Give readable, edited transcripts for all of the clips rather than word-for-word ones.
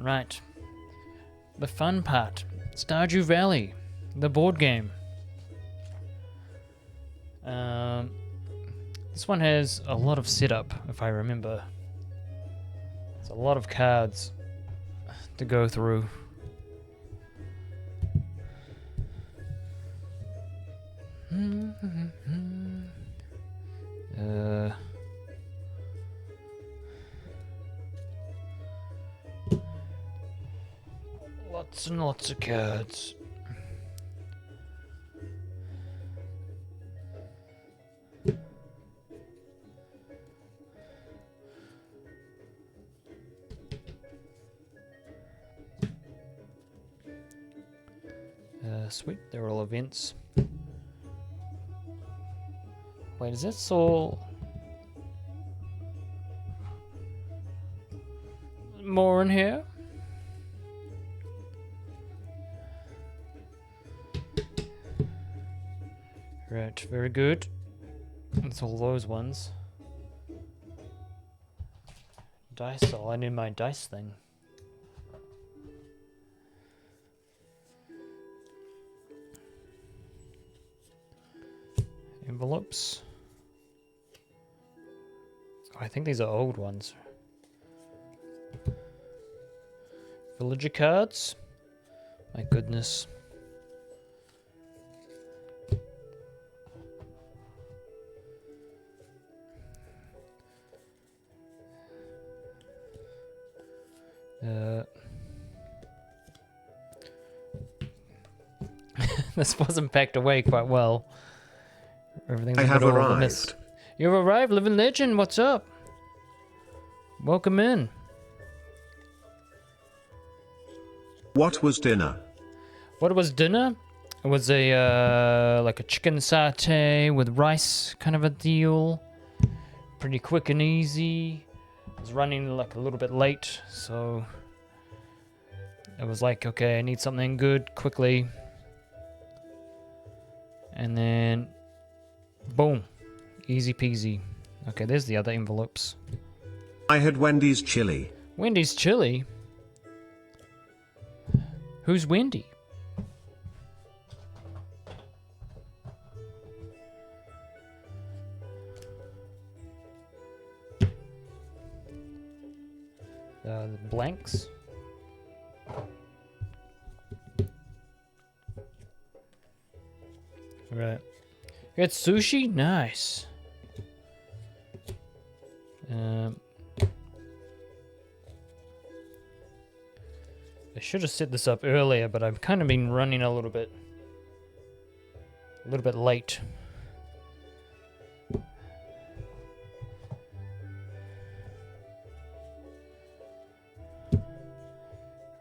Right. The fun part. Stardew Valley. The board game. This one has a lot of setup, if I remember. It's a lot of cards to go through. Lots and lots of cards. Sweet, they're all events. Wait, is this all... more in here? Right, very good. That's all those ones. Dice, oh, I need my dice thing. Envelopes. Oh, I think these are old ones. Villager cards. My goodness. This wasn't packed away quite well. Everything's I a have bit all over the arrived. mess. You've arrived, living legend. What's up? Welcome in. What was dinner? What was dinner? It was a like a chicken satay with rice, kind of a deal. Pretty quick and easy. I was running like a little bit late, so it was like, okay, I need something good quickly. And then, boom, easy peasy. Okay, there's the other envelopes. I had Wendy's chili. Wendy's chili? Who's Wendy? The blanks. Right. You got sushi? Nice. I should have set this up earlier, but I've kind of been running a little bit late.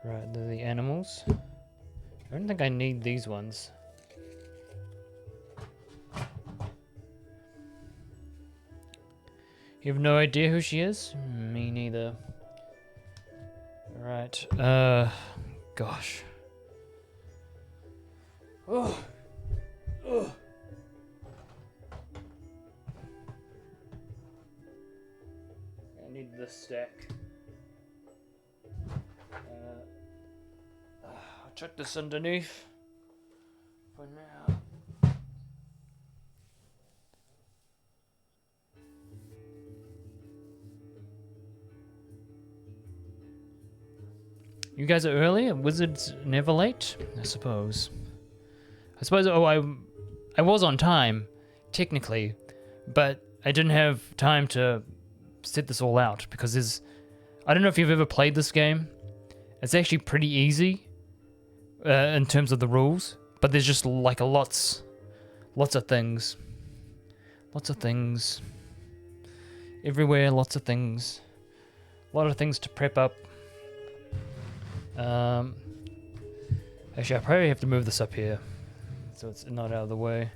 Right, they're the animals. I don't think I need these ones. You have no idea who she is? Me neither. Right, gosh. Oh. Oh. I need this stack. I'll chuck this underneath for now. You guys are early? Wizards never late? I suppose. Oh, I was on time, technically, but I didn't have time to set this all out because I don't know if you've ever played this game. It's actually pretty easy in terms of the rules, but there's just like lots of things. Lots of things. Everywhere, lots of things. A lot of things to prep up. Actually, I probably have to move this up here so it's not out of the way.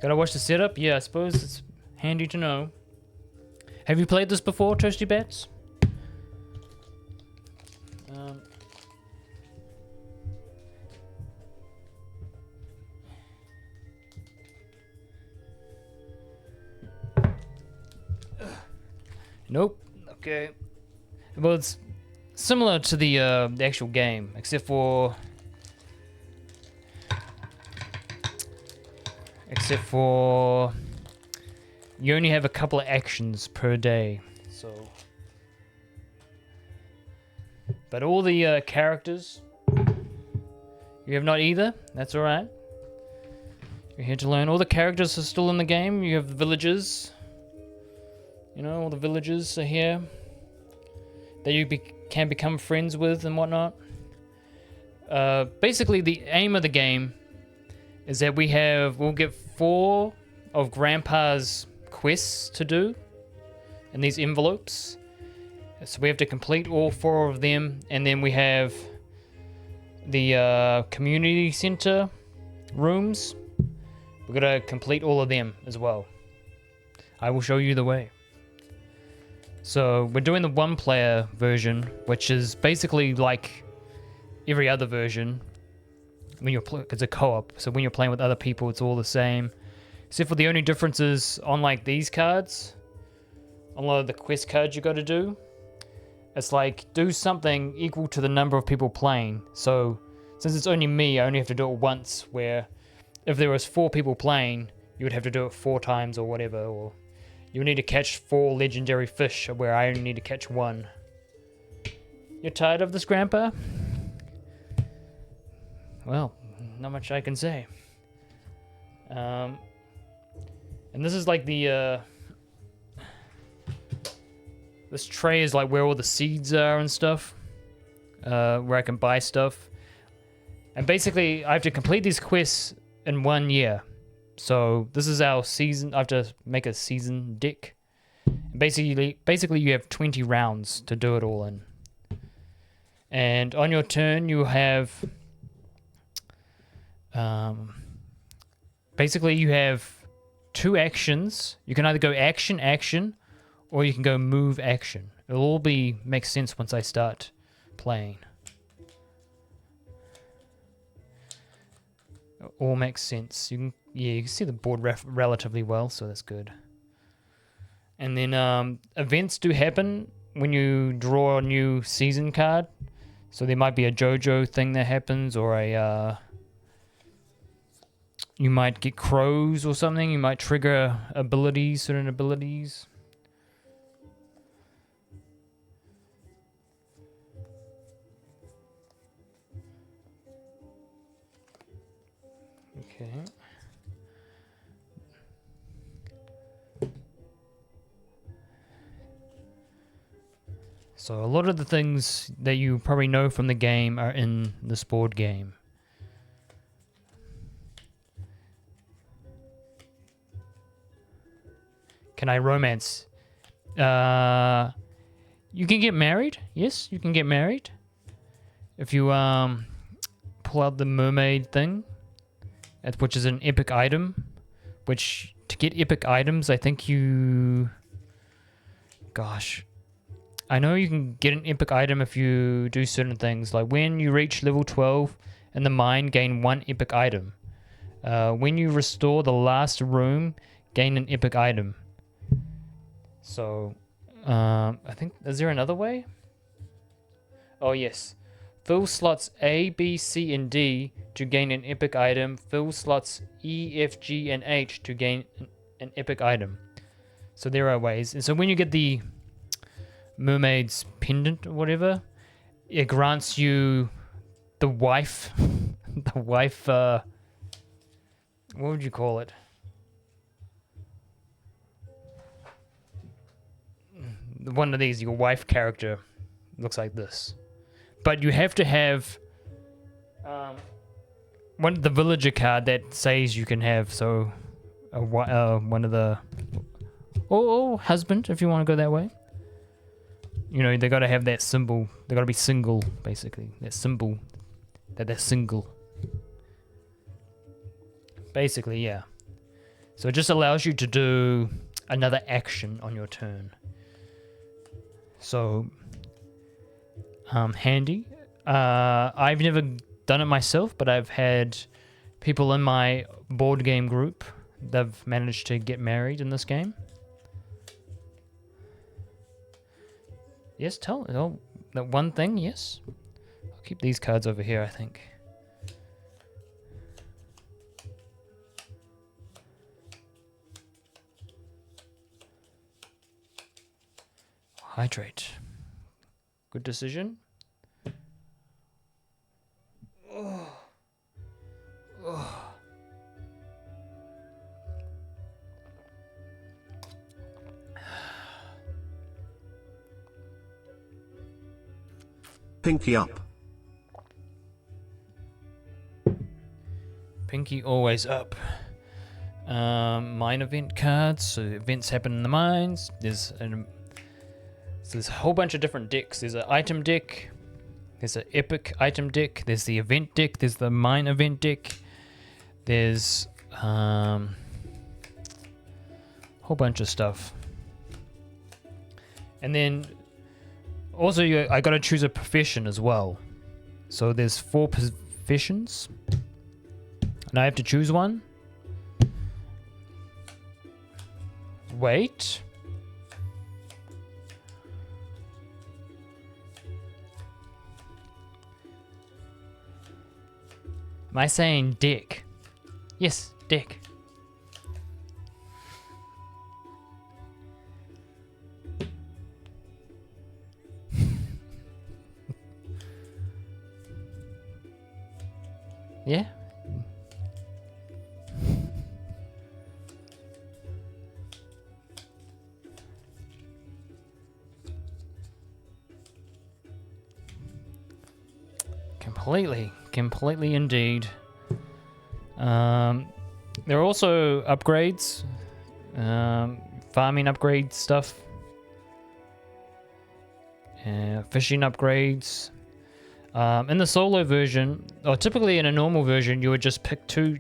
Gotta watch the setup? Yeah, I suppose it's handy to know. Have you played this before, Toasty Bats? Nope. Okay. Well, it's similar to the actual game, except for you only have a couple of actions per day. So, but all the characters you have not either. That's all right. You're here to learn. All the characters are still in the game. You have the villagers. You know, all the villagers are here that you can become friends with and whatnot. Basically, the aim of the game is that we'll get 4 of Grandpa's quests to do in these envelopes. So we have to complete all 4 of them, and then we have the community center rooms. We've got to complete all of them as well. I will show you the way. So we're doing the 1-player version, which is basically like every other version. When it's a co-op, so when you're playing with other people, it's all the same. Except for the only difference is on like these cards, on a lot of the quest cards you got to do, it's like do something equal to the number of people playing. So since it's only me, I only have to do it once, where if there was 4 people playing, you would have to do it 4 times or whatever, or you need to catch 4 legendary fish, where I only need to catch 1. You're tired of this, Grandpa? Well, not much I can say. And this is like the this tray is like where all the seeds are and stuff, where I can buy stuff. And basically, I have to complete these quests in 1 year. So this is our season. I have to make a season deck. And basically, you have 20 rounds to do it all in. And on your turn, you have basically you have 2 actions. You can either go action, action, or you can go move, action. It'll all make sense once I start playing. It all makes sense. You can see the board relatively well, so that's good. And then events do happen when you draw a new season card. So there might be a JoJo thing that happens, or a you might get crows or something. You might trigger certain abilities. Okay. So a lot of the things that you probably know from the game are in this board game. Can I romance? You can get married. Yes, you can get married. If you pull out the mermaid thing, which is an epic item. Which, to get epic items, I think you... Gosh. I know you can get an epic item if you do certain things. Like when you reach level 12 in the mine, gain 1 epic item. When you restore the last room, gain an epic item. So, I think... Is there another way? Oh, yes. Fill slots A, B, C, and D to gain an epic item. Fill slots E, F, G, and H to gain an epic item. So there are ways. And so when you get the mermaid's pendant or whatever, it grants you the wife. The wife, what would you call it? One of these, your wife character, looks like this. But you have to have the villager card that says you can have, so one of the husband, if you want to go that way. You know, they got to have that symbol. They got to be single, basically. That symbol that they're single. Basically, yeah. So it just allows you to do another action on your turn. So, handy. I've never done it myself, but I've had people in my board game group that have managed to get married in this game. Yes, tell. Oh, that one thing. Yes. I'll keep these cards over here, I think. Hydrate. Good decision. Oh. Oh. Pinky up. Pinky always up. Mine event cards. So events happen in the mines. There's a whole bunch of different decks. There's an item deck. There's an epic item deck. There's the event deck. There's the mine event deck. There's a whole bunch of stuff. And then also I got to choose a profession as well. So there's 4 professions. And I have to choose one. Wait. Am I saying dick? Yes, dick. Yeah? Completely indeed. There are also upgrades, farming upgrade stuff, fishing upgrades. In the solo version, or typically in a normal version, you would just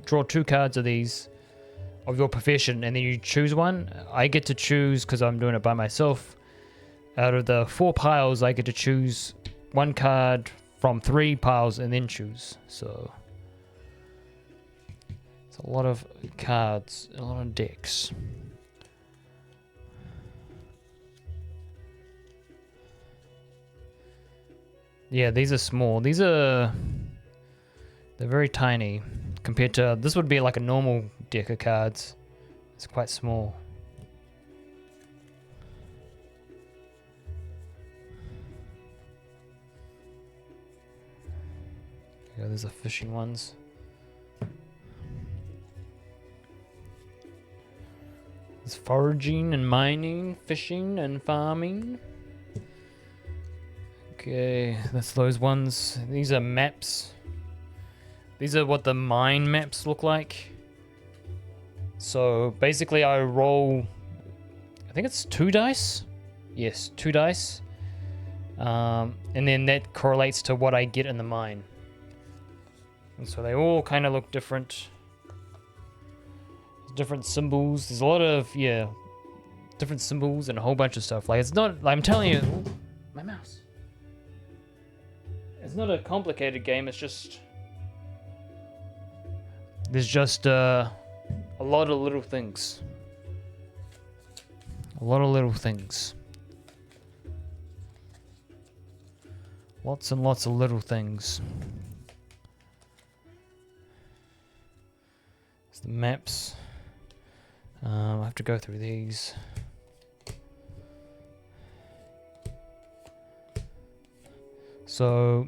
draw 2 cards of these, of your profession, and then you choose one. I get to choose, because I'm doing it by myself, out of the 4 piles, I get to choose 1 card from 3 piles and then choose. So it's a lot of cards, a lot of decks. Yeah, these are small. They're very tiny compared to, this would be like a normal deck of cards. It's quite small. Yeah, there's the fishing ones. There's foraging and mining, fishing and farming. Okay, that's those ones. These are maps. These are what the mine maps look like. So basically I roll, I think it's 2 dice. Yes, 2 dice. And then that correlates to what I get in the mine. And so they all kind of look different. Different symbols. There's a lot of, different symbols and a whole bunch of stuff. Like, it's not, I'm telling you, ooh, my mouse. It's not a complicated game, it's just, there's just a lot of little things. A lot of little things. Lots and lots of little things. It's the maps. I have to go through these. So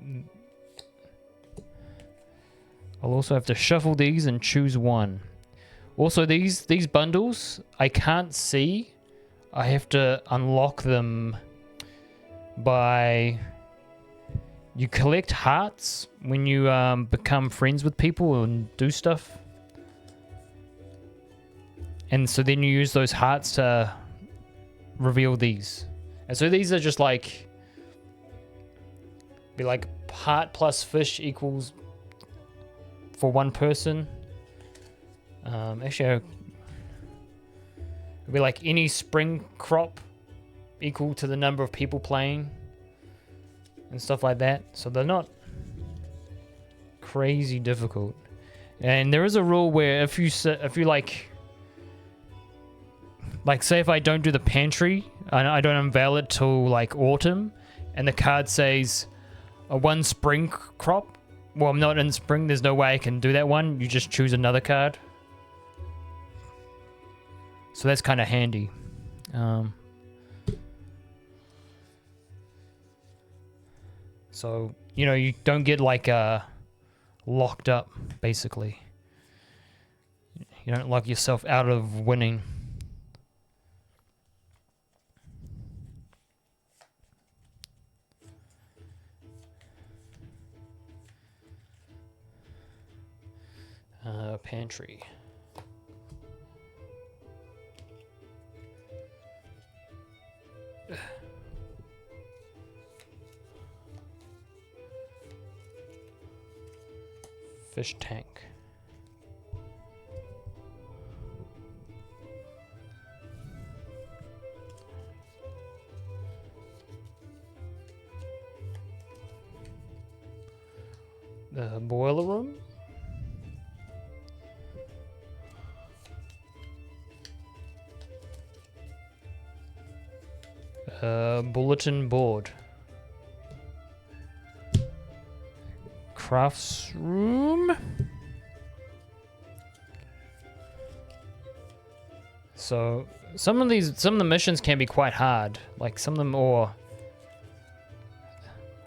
I'll also have to shuffle these and choose one. Also, these bundles I can't see. I have to unlock them by, you collect hearts when you become friends with people and do stuff. And so then you use those hearts to reveal these. And so these are just like, be like heart plus fish equals for 1 person. Actually, it'd be like any spring crop equal to the number of people playing and stuff like that. So they're not crazy difficult. And there is a rule where if you like say if I don't do the pantry and I don't unveil it till like autumn, and the card says a 1 spring crop. Well, I'm not in spring. There's no way I can do that one. You just choose another card. So that's kind of handy. So, you know, you don't get like locked up, basically. You don't lock yourself out of winning. Pantry. Fish tank. The boiler room. Bulletin board. Crafts room. So some of the missions can be quite hard. Like some of them are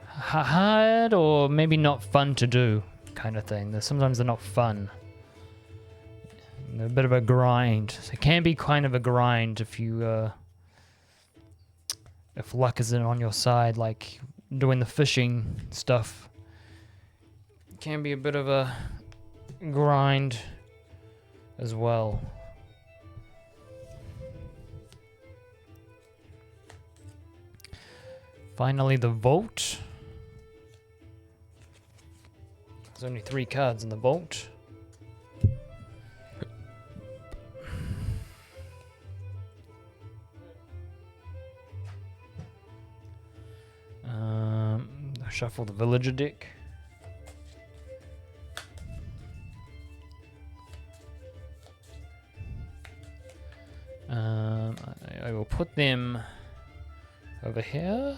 hard or maybe not fun to do, kind of thing. Sometimes they're not fun. They're a bit of a grind. It can be kind of a grind if you if luck isn't on your side, like doing the fishing stuff. It can be a bit of a grind as well. Finally, the vault. There's only 3 cards in the vault. Shuffle the villager deck. I will put them over here.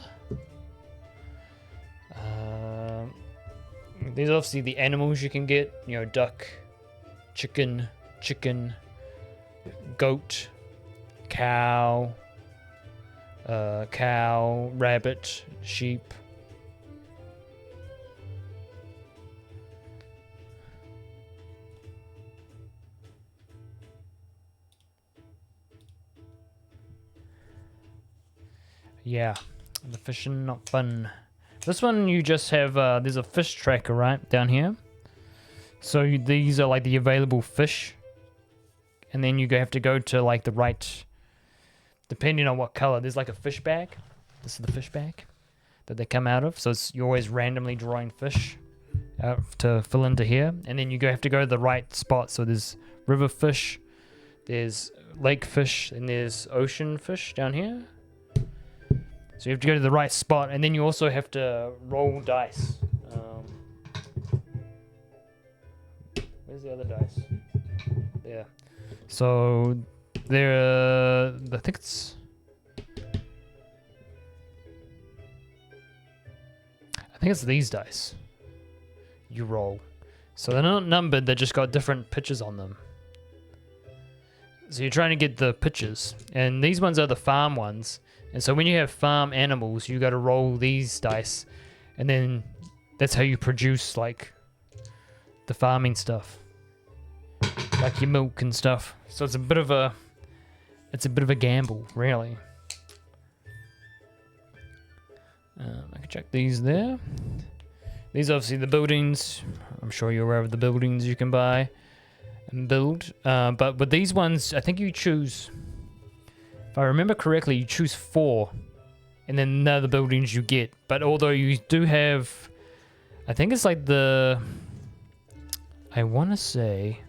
These are obviously the animals you can get. You know, duck, chicken, goat, cow, rabbit, sheep. Yeah, the fishing not fun. This one you just have, there's a fish tracker right down here. So these are like the available fish. And then you have to go to like the right, depending on what color. There's like a fish bag. This is the fish bag that they come out of. So you're always randomly drawing fish out to fill into here. And then you have to go to the right spot. So there's river fish, there's lake fish, and there's ocean fish down here. So you have to go to the right spot, and then you also have to roll dice. Where's the other dice? There. So there, I think it's. I think it's these dice. You roll. So they're not numbered; they just got different pictures on them. So you're trying to get the pictures, and these ones are the farm ones. And so when you have farm animals, you got to roll these dice, and then that's how you produce like the farming stuff, like your milk and stuff. So it's a bit of a gamble, really. I can check these there. These are obviously the buildings. I'm sure you're aware of the buildings you can buy and build. But with these ones, I think you choose. If I remember correctly, you choose 4, and then none of the buildings you get. But although you do have, I think it's like I want to say,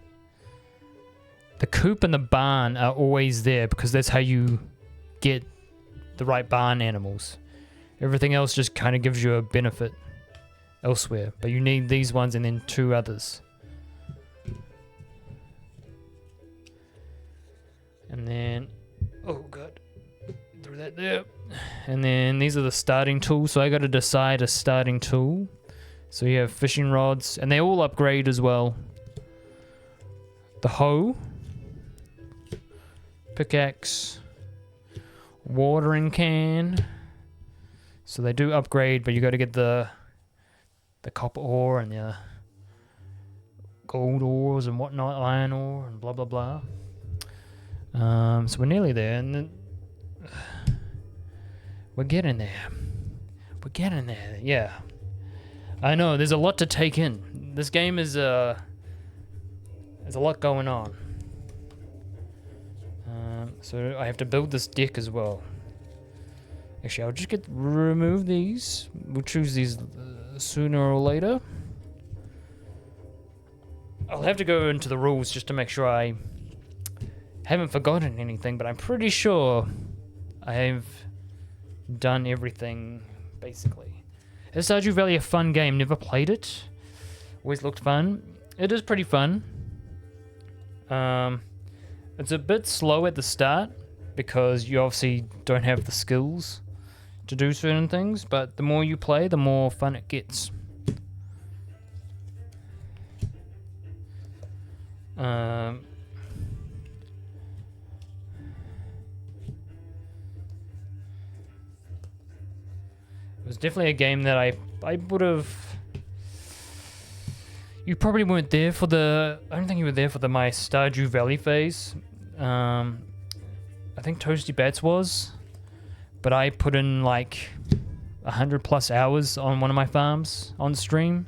the coop and the barn are always there because that's how you get the right barn animals. Everything else just kind of gives you a benefit elsewhere. But you need these ones and then 2 others. And then... Oh god, threw that there. And then these are the starting tools. So I got to decide a starting tool. So you have fishing rods, and they all upgrade as well. The hoe, pickaxe, watering can. So they do upgrade, but you got to get the copper ore and the gold ores and whatnot, iron ore and blah blah blah. So we're nearly there, and then we're getting there. We're getting there. Yeah, I know. There's a lot to take in. This game is there's a lot going on. So I have to build this deck as well. Actually, I'll just remove these. We'll choose these sooner or later. I'll have to go into the rules just to make sure I haven't forgotten anything, but I'm pretty sure I have done everything, basically. Is Stardew Valley a fun game? Never played it. Always looked fun. It is pretty fun. It's a bit slow at the start because you obviously don't have the skills to do certain things, but the more you play, the more fun it gets. It was definitely a game that I would have. You probably weren't there for the. I don't think you were there for my Stardew Valley phase. I think Toasty Bats was, but I put in like 100+ hours on one of my farms on stream.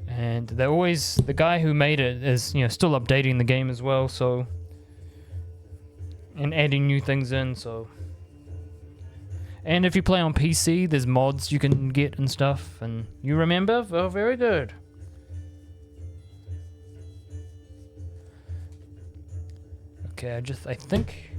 And they're always, the guy who made it is, still updating the game as well, so, and adding new things in, so. And if you play on PC, there's mods you can get and stuff, and you remember? Oh, very good. Okay, I think.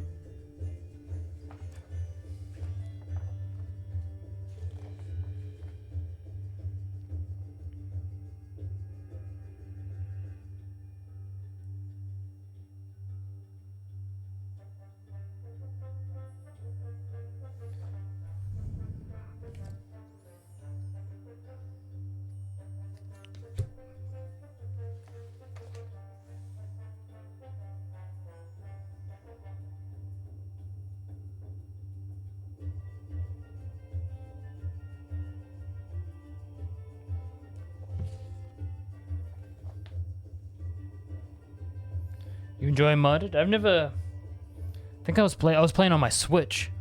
You enjoy modded? I've never. I think I was playing on my Switch,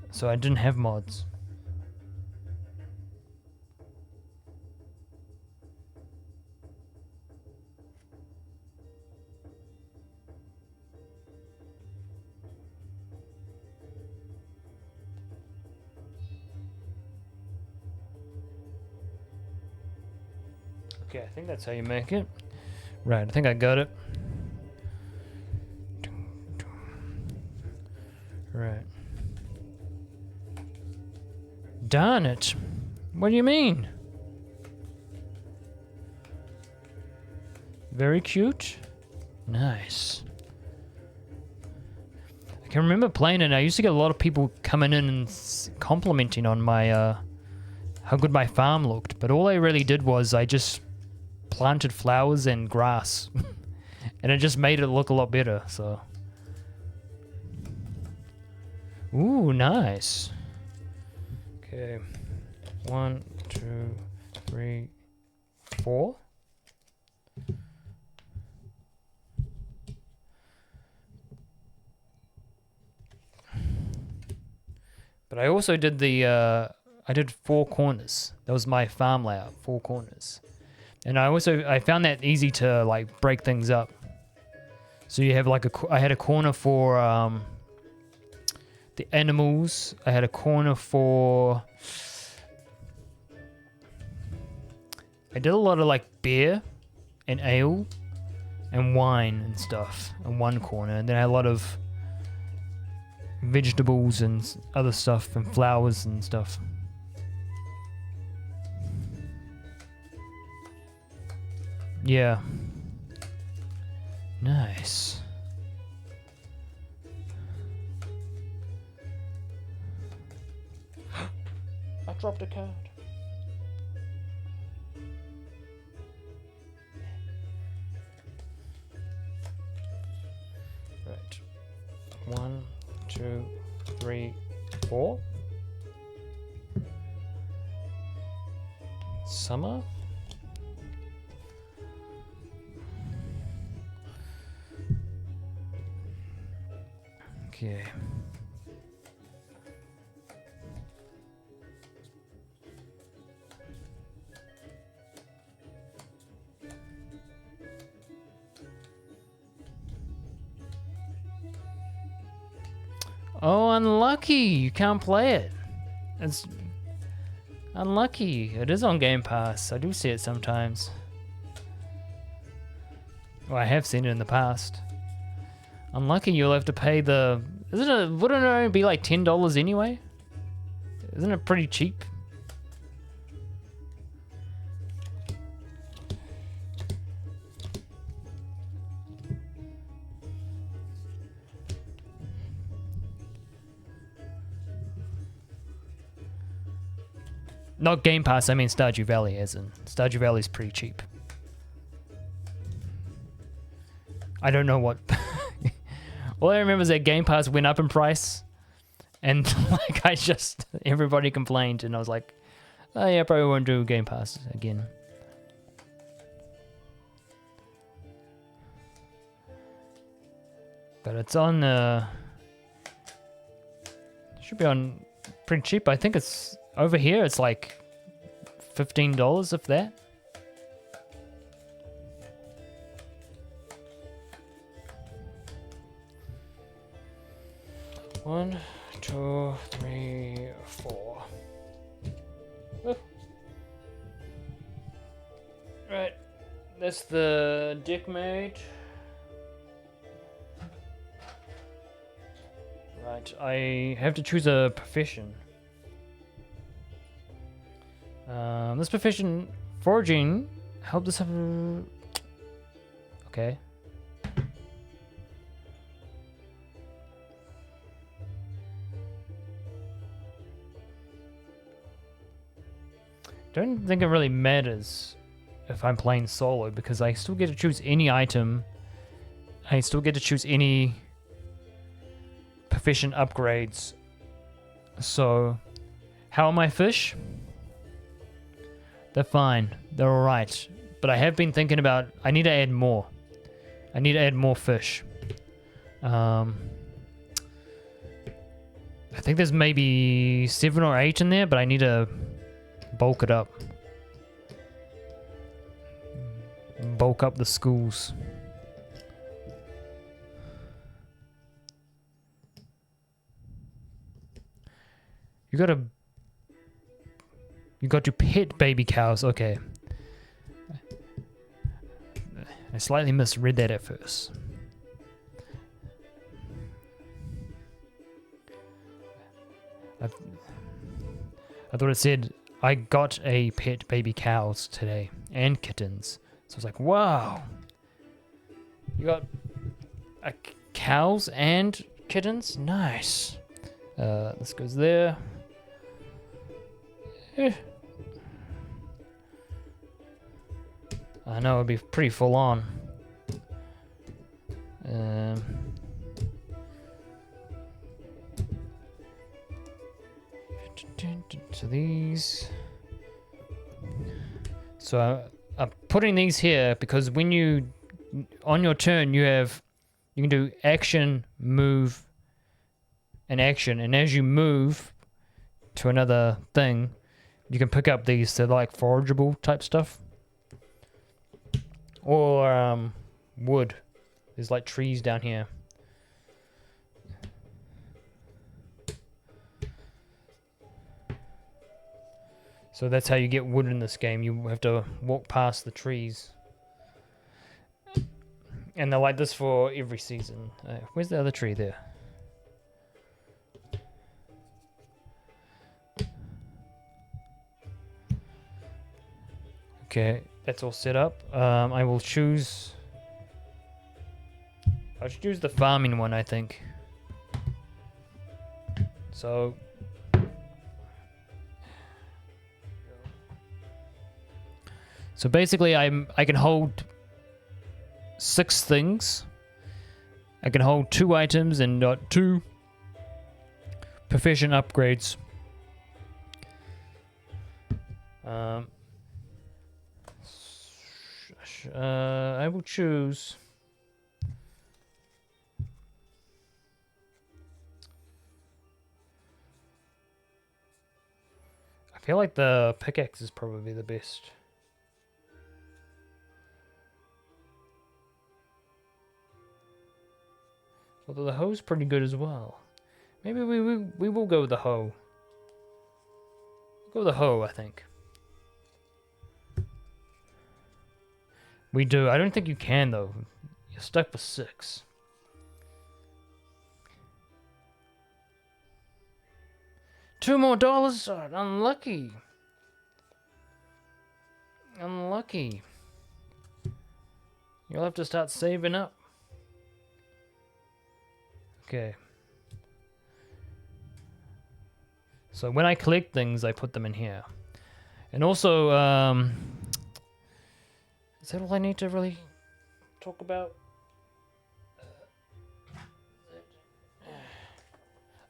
so I didn't have mods. Okay, I think that's how you make it. Right, I think I got it. Right. Darn it. What do you mean? Very cute. Nice. I can remember playing it, and I used to get a lot of people coming in and complimenting on my, how good my farm looked. But all I really did was I just planted flowers and grass. And it just made it look a lot better, so. Ooh, nice. Okay. 1, 2, 3, 4. But I also did I did 4 corners. That was my farm layout, 4 corners. And I found that easy to like break things up. So you have like I had a corner for the animals. I had a corner for. I did a lot of like beer and ale and wine and stuff in one corner, and then I had a lot of vegetables and other stuff and flowers and stuff. Yeah. Nice. I dropped a card. Right. 1, 2, 3, 4. Summer. Okay. Oh, unlucky! You can't play it. It's unlucky. It is on Game Pass. I do see it sometimes. Well, I have seen it in the past. Unlucky, you'll have to pay the... wouldn't it only be like $10 anyway? Isn't it pretty cheap? Not Game Pass, I mean Stardew Valley, as in Stardew Valley's pretty cheap. I don't know what... All I remember is that Game Pass went up in price, and like everybody complained, and I was like, oh yeah, probably won't do Game Pass again. But it's on, should be on pretty cheap. I think it's, over here it's like $15, if that. One, two, three, four. Oh. Right, that's the dick made. Right, I have to choose a profession. This profession, foraging, help us have... Okay. Don't think it really matters if I'm playing solo, because I still get to choose any item. I still get to choose any profession upgrades. So, how are my fish? They're fine. They're alright. But I have been thinking about, I need to add more. I need to add more fish. I think there's maybe 7 or 8 in there, but I need to bulk it up. Bulk up the schools. You got to pet baby cows. Okay. I slightly misread that at first. I thought it said, I got a pet baby cows today. And kittens. So I was like, wow. You got cows and kittens? Nice. This goes there. I know it'd be pretty full on. So these. So I'm putting these here because when you, on your turn, you can do action, move, and action, and as you move to another thing, you can pick up these. They're like forageable type stuff. Or wood. There's like trees down here. So that's how you get wood in this game. You have to walk past the trees. And they're like this for every season. Where's the other tree there? Okay, that's all set up. I will choose I should use the farming one, I think. So... So basically, I can hold 6 things. I can hold 2 items and not 2 profession upgrades. I will choose. I feel like the pickaxe is probably the best. Although the hoe's pretty good as well. Maybe we will go with the hoe. Go with the hoe, I think. We do. I don't think you can, though. You're stuck with 6. $2 more? Oh, unlucky. Unlucky. You'll have to start saving up. Okay. So when I collect things, I put them in here. And also, is that all I need to really talk about?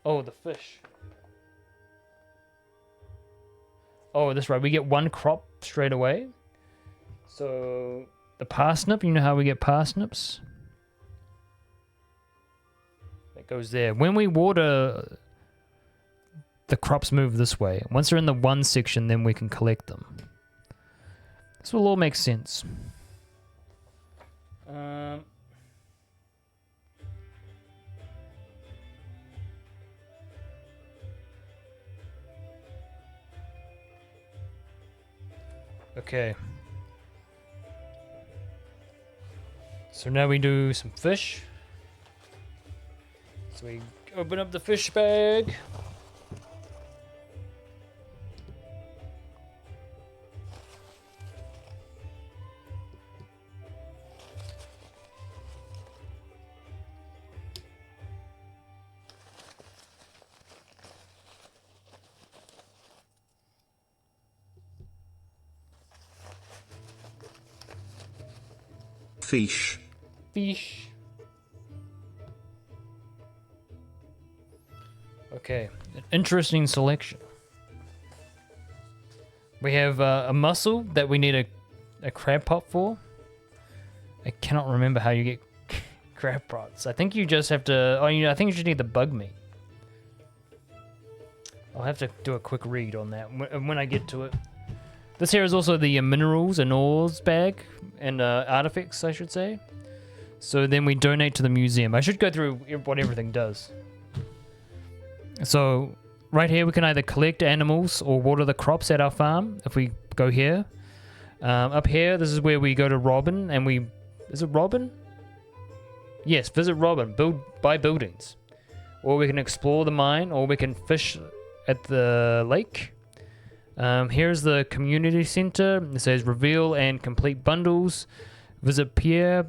Oh, the fish. Oh, that's right. We get 1 crop straight away. So the parsnip, you know how we get parsnips? That goes there. When we water, the crops move this way. Once they're in the 1 section, then we can collect them. This will all make sense. Okay. So now we do some fish. So we open up the fish bag. Fish. Fish. Okay, an interesting selection. We have a mussel that we need a crab pot for. I cannot remember how you get crab pots. I think you just have to... Oh, I think you just need the bug meat. I'll have to do a quick read on that when I get to it. This here is also the minerals and ores bag, and artifacts, I should say. So then we donate to the museum. I should go through what everything does. So right here we can either collect animals or water the crops at our farm if we go here. Up here, this is where we go to Robin, and we... Is it Robin? Yes, visit Robin. Buy buildings. Or we can explore the mine, or we can fish at the lake. Here's the community center. It says reveal and complete bundles. Visit Pierre.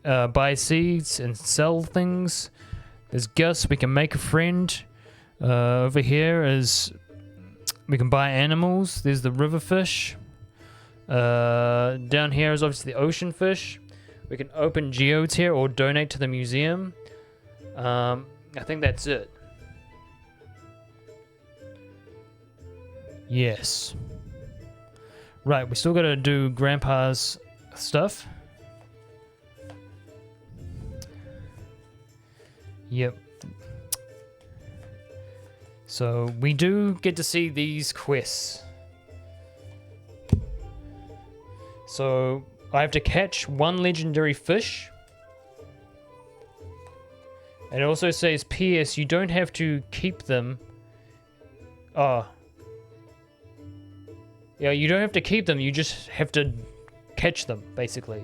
Buy seeds and sell things. There's Gus. We can make a friend. Over here is we can buy animals. There's the river fish. Down here is obviously the ocean fish. We can open geodes here or donate to the museum. I think that's it. Yes. Right, we still gotta do Grandpa's stuff. Yep. So we do get to see these quests. So I have to catch 1 legendary fish. And it also says, P.S. You don't have to keep them. Oh. Yeah, you don't have to keep them, you just have to catch them, basically.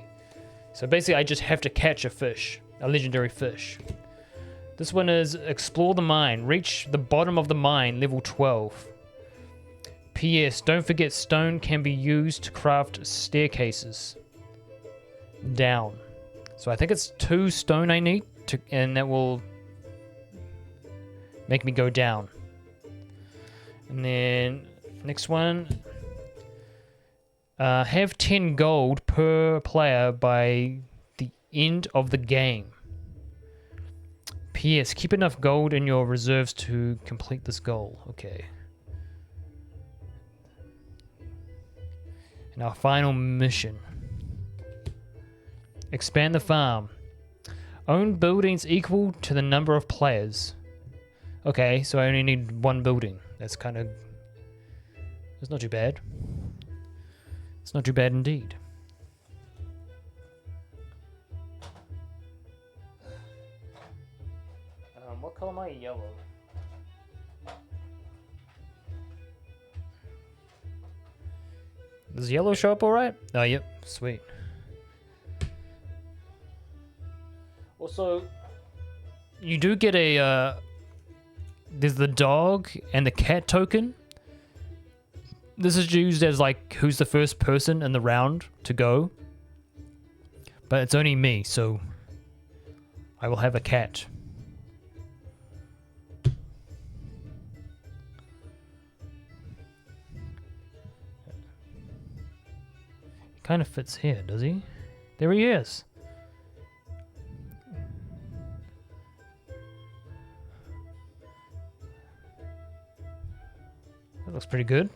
So basically, I just have to catch a fish, a legendary fish. This one is explore the mine. Reach the bottom of the mine, level 12. P.S. Don't forget stone can be used to craft staircases. Down. So I think it's 2 stone I need to, and that will make me go down. And then next one, have 10 gold per player by the end of the game. P.S. Keep enough gold in your reserves to complete this goal. Okay. And our final mission. Expand the farm. Own buildings equal to the number of players. Okay, so I only need 1 building. That's kind of... That's not too bad. It's not too bad indeed. What color am I? Yellow. Does yellow show up alright? Oh, yep. Sweet. Also, you do get a... there's the dog and the cat token. This is used as like who's the first person in the round to go. But it's only me, so I will have a cat. He kind of fits here, does he? There he is. That looks pretty good.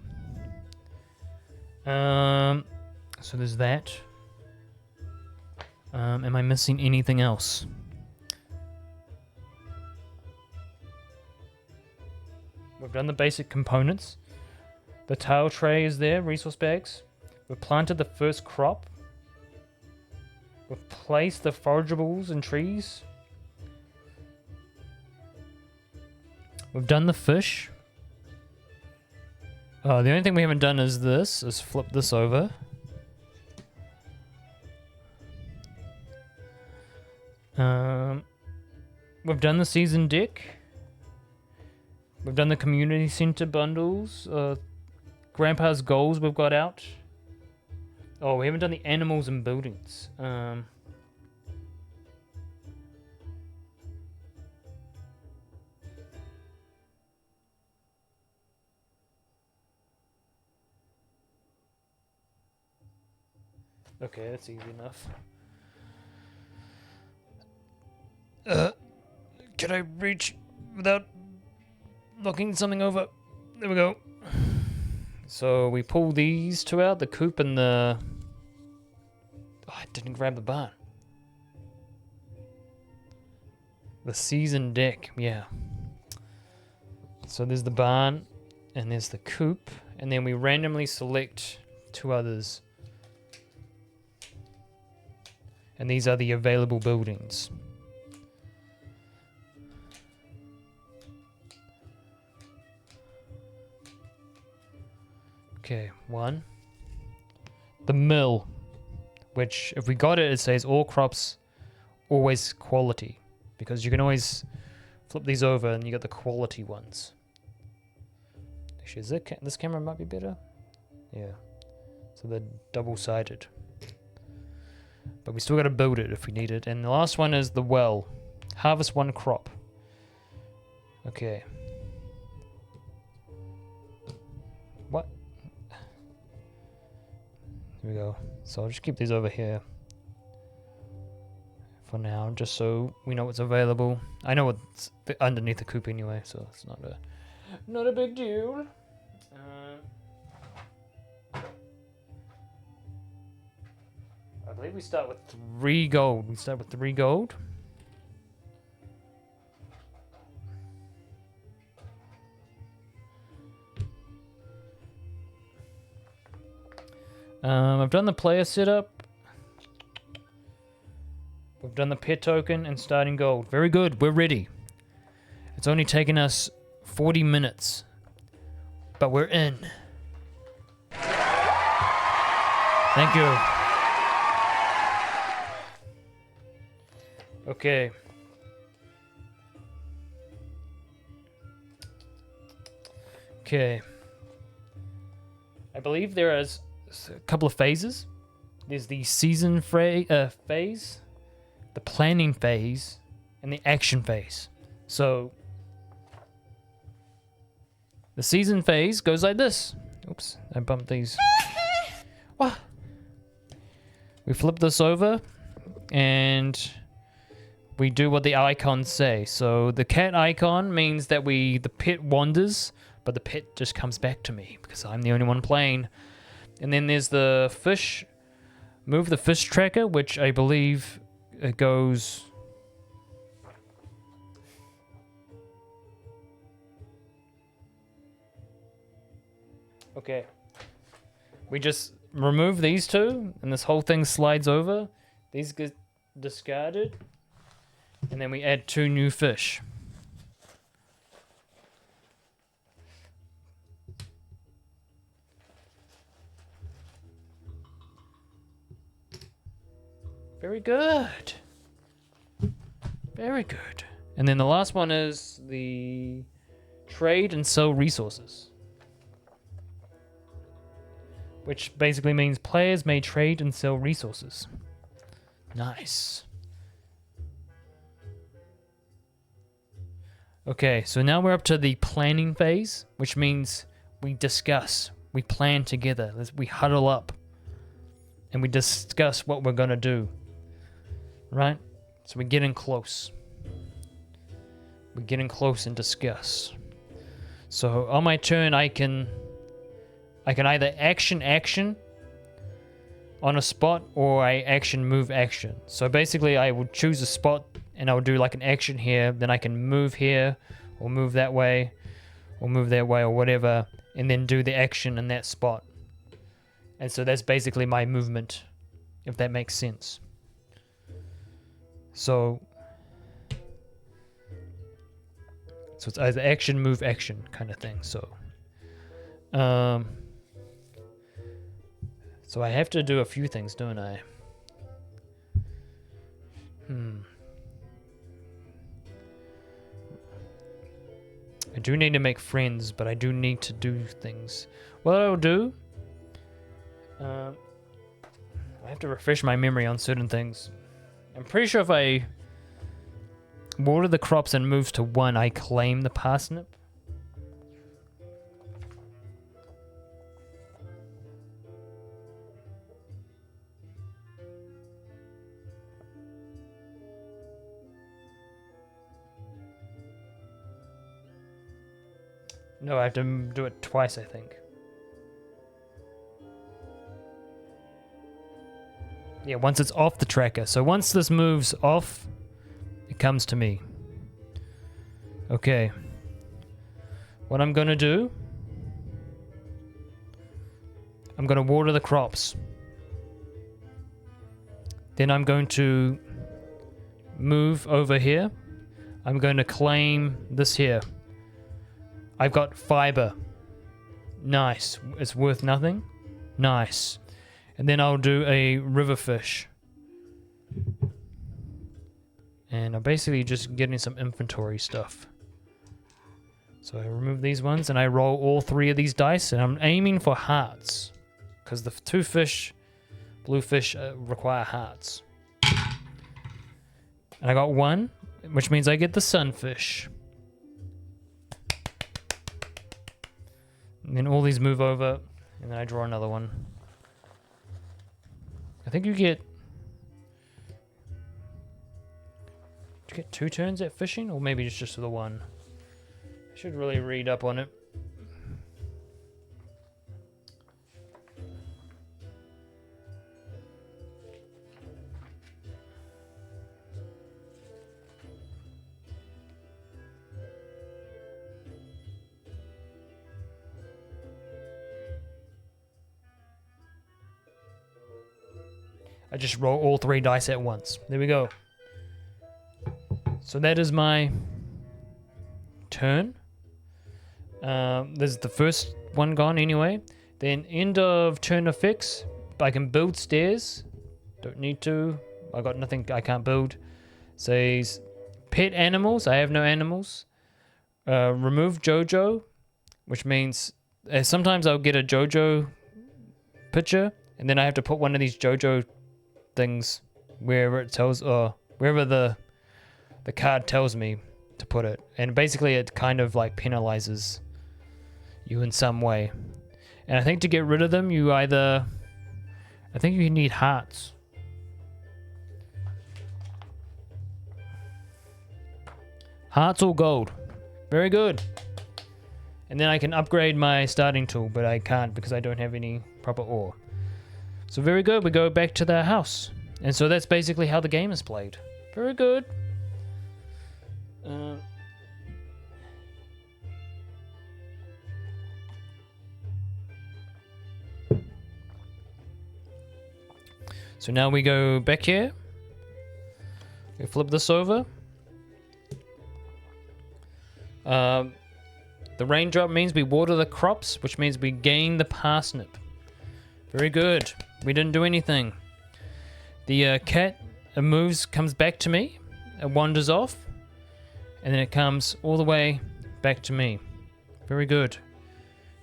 So there's that. Am I missing anything else? We've done the basic components. The tile tray is there, resource bags. We've planted the first crop. We've placed the forageables and trees. We've done the fish. Oh, the only thing we haven't done is this, is flip this over. We've done the season deck. We've done the community center bundles. Grandpa's goals we've got out. Oh, we haven't done the animals and buildings. Okay, that's easy enough. Can I reach without knocking something over? There we go. So we pull these 2 out, the coop and the... Oh, I didn't grab the barn. The season deck, yeah. So there's the barn, and there's the coop, and then we randomly select 2 others. And these are the available buildings. Okay, 1. The mill, which if we got it, it says all crops, always quality. Because you can always flip these over and you got the quality ones. Actually, this camera might be better. Yeah. So they're double-sided. But we still got to build it if we need it. And the last one is the well. Harvest 1 crop. Okay. What? Here we go. So I'll just keep these over here for now, just so we know what's available. I know what's underneath the coop anyway, so it's not a big deal. I believe we start with 3 gold. We start with 3 gold. I've done the player setup. We've done the pet token and starting gold. Very good. We're ready. It's only taken us 40 minutes, but we're in. Thank you. Okay. Okay. I believe there is a couple of phases. There's the season phase, the planning phase, and the action phase. So the season phase goes like this. Oops, I bumped these. What? We flip this over and we do what the icons say. So the cat icon means that the pet wanders, but the pet just comes back to me because I'm the only one playing. And then there's the fish, move the fish tracker, which I believe it goes... Okay. We just remove these two, and this whole thing slides over. These get discarded, and then we add 2 new fish. Very good. Very good. And then the last one is the trade and sell resources, which basically means players may trade and sell resources. Nice. Okay, so now we're up to the planning phase, which means we discuss, we plan together, we huddle up, and we discuss what we're gonna do. Right? So we're getting close. We're getting close and discuss. So on my turn, I can either action on a spot, or I move action. So basically I would choose a spot and I would do like an action here, then I can move here or move that way or move that way or whatever, and then do the action in that spot. And so that's basically my movement, if that makes sense. So it's either action, move, action kind of thing. So I have to do a few things, don't I? I do need to make friends, but I do need to do things. What I'll do, I have to refresh my memory on certain things. I'm pretty sure if I water the crops and move to 1, I claim the parsnip. No, I have to do it twice, I think. Yeah, once it's off the tracker. So once this moves off, it comes to me. Okay. What I'm going to do, I'm going to water the crops. Then I'm going to move over here. I'm going to claim this here. I've got fiber. Nice. It's worth nothing. Nice. And then I'll do a river fish. And I'm basically just getting some inventory stuff. So I remove these ones and I roll all 3 of these dice, and I'm aiming for hearts, because the 2 fish, blue fish, require hearts. And I got 1, which means I get the sunfish. And then all these move over, and then I draw another one. I think you get 2 turns at fishing, or maybe it's just the 1. I should really read up on it. I just roll all 3 dice at once. There we go. So that is my turn. There's the first one gone anyway. Then end of turn effects. I can build stairs. Don't need to. I got nothing I can't build. Says pet animals. I have no animals. Remove JoJo, which means sometimes I'll get a JoJo picture, and then I have to put one of these JoJo things wherever it tells, wherever the card tells me to put it. And basically it kind of like penalizes you in some way. And I think to get rid of them, I think you need hearts. Hearts or gold. Very good. And then I can upgrade my starting tool, but I can't because I don't have any proper ore. So very good, we go back to the house. And so that's basically how the game is played. Very good. So now we go back here. We flip this over. The raindrop means we water the crops, which means we gain the parsnip. Very good. We didn't do anything. The cat comes back to me. It wanders off. And then it comes all the way back to me. Very good.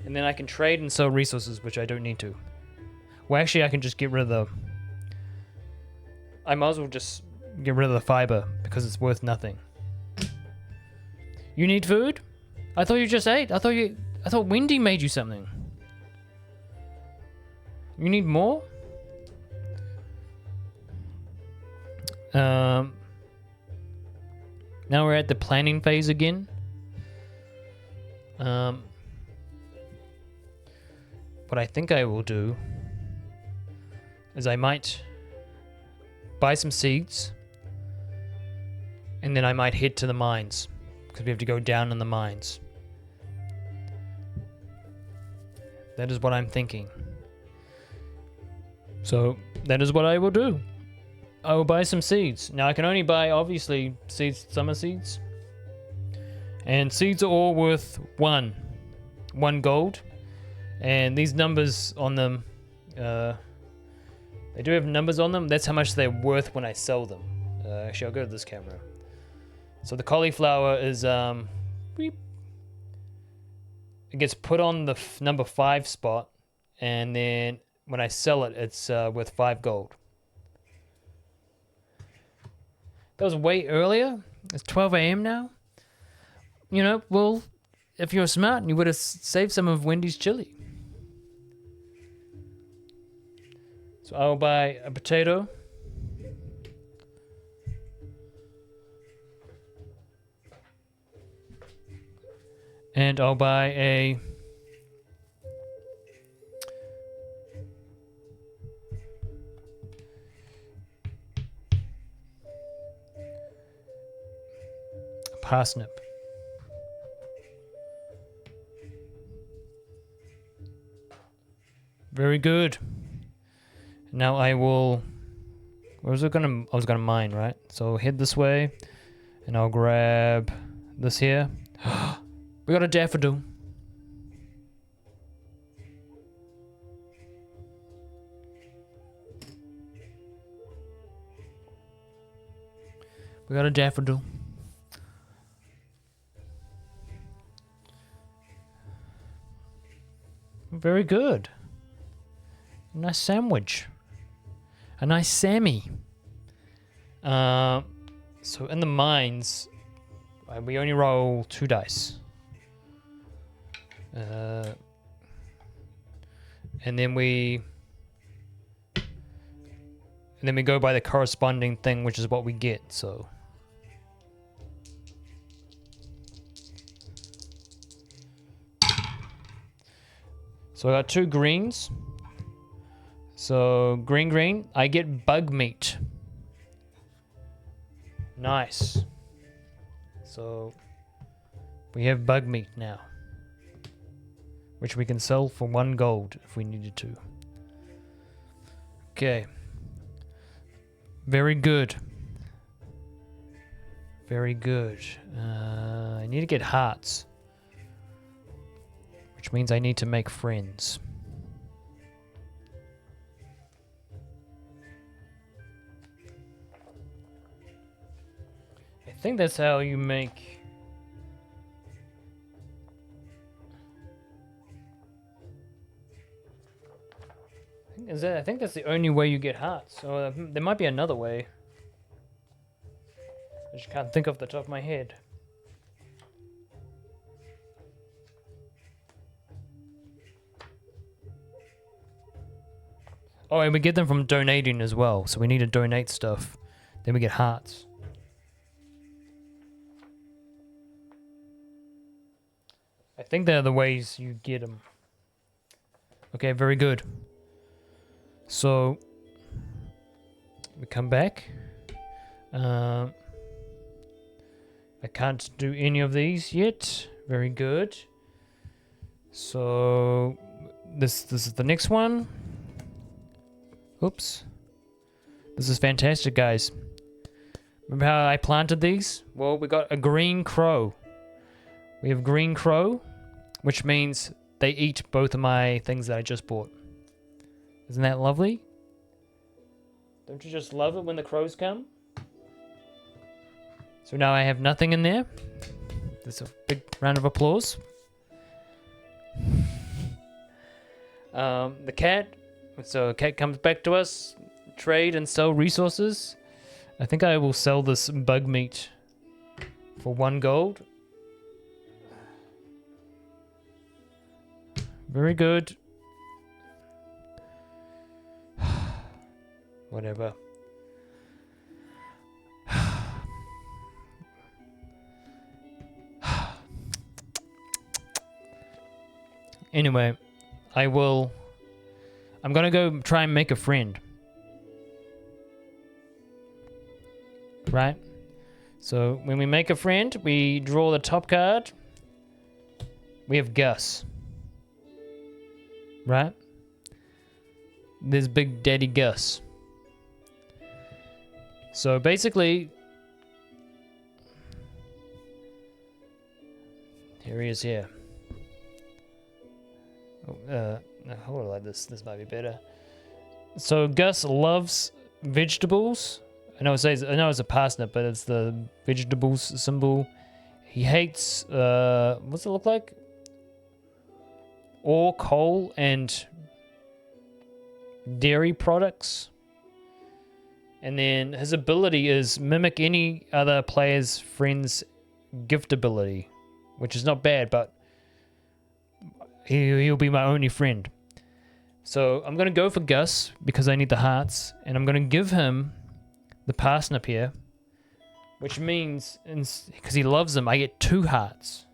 And then I can trade and sell resources, which I don't need to. Well, actually, I can just get rid of the... I might as well just get rid of the fiber because it's worth nothing. You need food? I thought you just ate. I thought Wendy made you something. You need more? Now we're at the planning phase again. What I think I will do is I might buy some seeds and then I might head to the mines because we have to go down in the mines. That is what I'm thinking. So that is what I will do. I will buy some seeds. Now I can only buy, obviously, summer seeds. And seeds are all worth one gold. And these numbers on them, they do have numbers on them. That's how much they're worth when I sell them. Actually, I'll go to this camera. So the cauliflower is, beep. It gets put on the number 5 spot. And then when I sell it, it's worth 5 gold. That was way earlier. It's 12 a.m. now. You know, well, if you're smart, you would have saved some of Wendy's chili. So I'll buy a potato. And I'll buy a... parsnip. Very good. Now I will... Where was it gonna... I was gonna mine, right? So head this way. And I'll grab this here. We got a daffodil. We got a daffodil. Very good. A nice sandwich. A nice Sammy. So in the mines, we only roll 2 dice. And then we go by the corresponding thing, which is what we get. So I got 2 greens. So green, I get bug meat. Nice. So we have bug meat now, which we can sell for 1 gold if we needed to. Okay. Very good. Very good. I need to get hearts, which means I need to make friends. I think that's how you make... I think that's the only way you get hearts. So there might be another way. just can't think off the top of my head. Oh, and we get them from donating as well. So we need to donate stuff. Then we get hearts. I think they're the ways you get them. Okay, very good. So we come back. I can't do any of these yet. Very good. So this is the next one. Oops. This is fantastic, guys. Remember how I planted these? Well, we got a green crow. We have green crow, which means they eat both of my things that I just bought. Isn't that lovely? Don't you just love it when the crows come? So now I have nothing in there. There's a big round of applause. The cat. So a cat comes back to us, trade and sell resources. I think I will sell this bug meat for 1 gold. Very good. Whatever. Anyway, I'm gonna go try and make a friend. Right? So when we make a friend, we draw the top card. We have Gus. Right? There's Big Daddy Gus. So basically, here he is here. Hold on, like this. This might be better. So Gus loves vegetables. I know it's a parsnip, but it's the vegetables symbol. He hates what's it look like? Ore, coal, and dairy products. And then his ability is mimic any other player's friend's gift ability, which is not bad, but he'll be my only friend. So I'm going to go for Gus because I need the hearts, and I'm going to give him the parsnip here, which means, because he loves them, I get 2 hearts.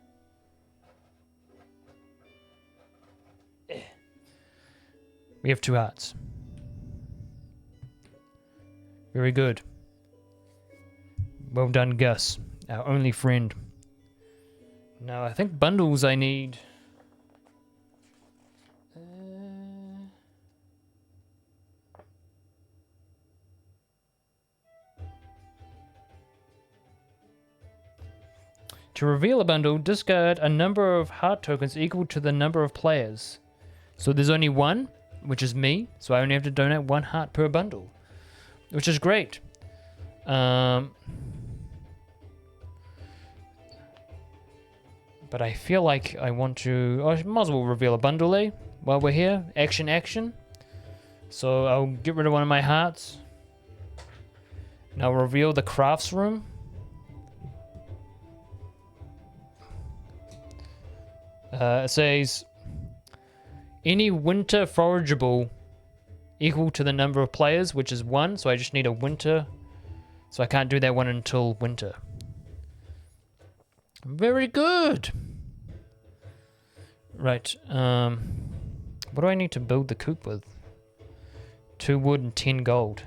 We have 2 hearts. Very good. Well done, Gus, our only friend. Now, I think bundles I need. To reveal a bundle, discard a number of heart tokens equal to the number of players. So there's only 1, which is me, so I only have to donate 1 heart per bundle, which is great. But I feel like I want to... I might as well reveal a bundle, eh? While we're here. Action, action. So I'll get rid of 1 of my hearts. And I'll reveal the crafts room. It says, any winter forageable equal to the number of players, which is 1. So I just need a winter. So I can't do that one until winter. Very good. Right. What do I need to build the coop with? 2 wood and 10 gold.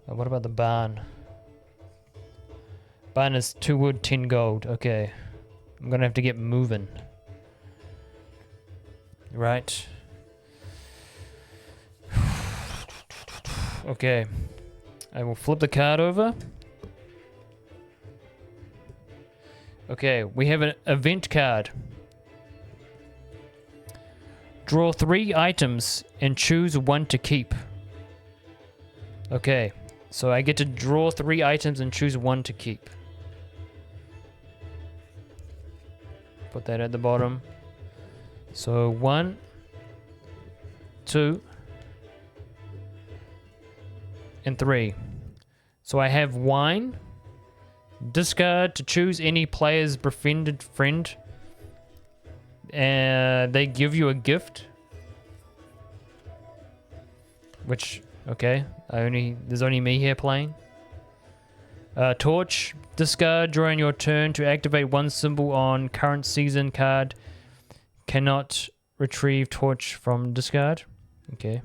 What about the barn? Barn is 2 wood, 10 gold. Okay. I'm gonna have to get moving. Right. Okay. I will flip the card over. Okay, we have an event card. Draw 3 items and choose 1 to keep. Okay, so I get to draw 3 items and choose 1 to keep. Put that at the bottom. So 1, 2, and 3. So I have wine, Discard to choose any player's befriended friend. They give you a gift. Which, okay, there's only me here playing. Torch, discard during your turn to activate one symbol on current season card. Cannot retrieve torch from discard. Okay.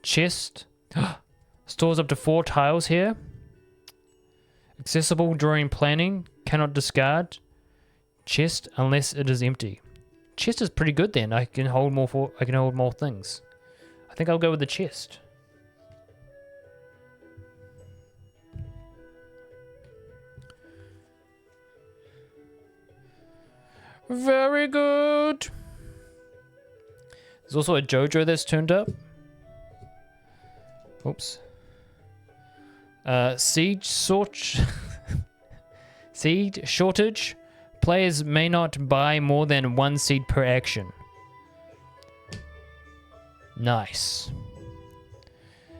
Chest. Stores up to 4 tiles here. Accessible during planning. Cannot discard. Chest unless it is empty. Chest is pretty good then. I can hold more things. I think I'll go with the chest. Very good. There's also a JoJo that's turned up. Oops. Seed shortage. Players may not buy more than 1 seed per action. Nice.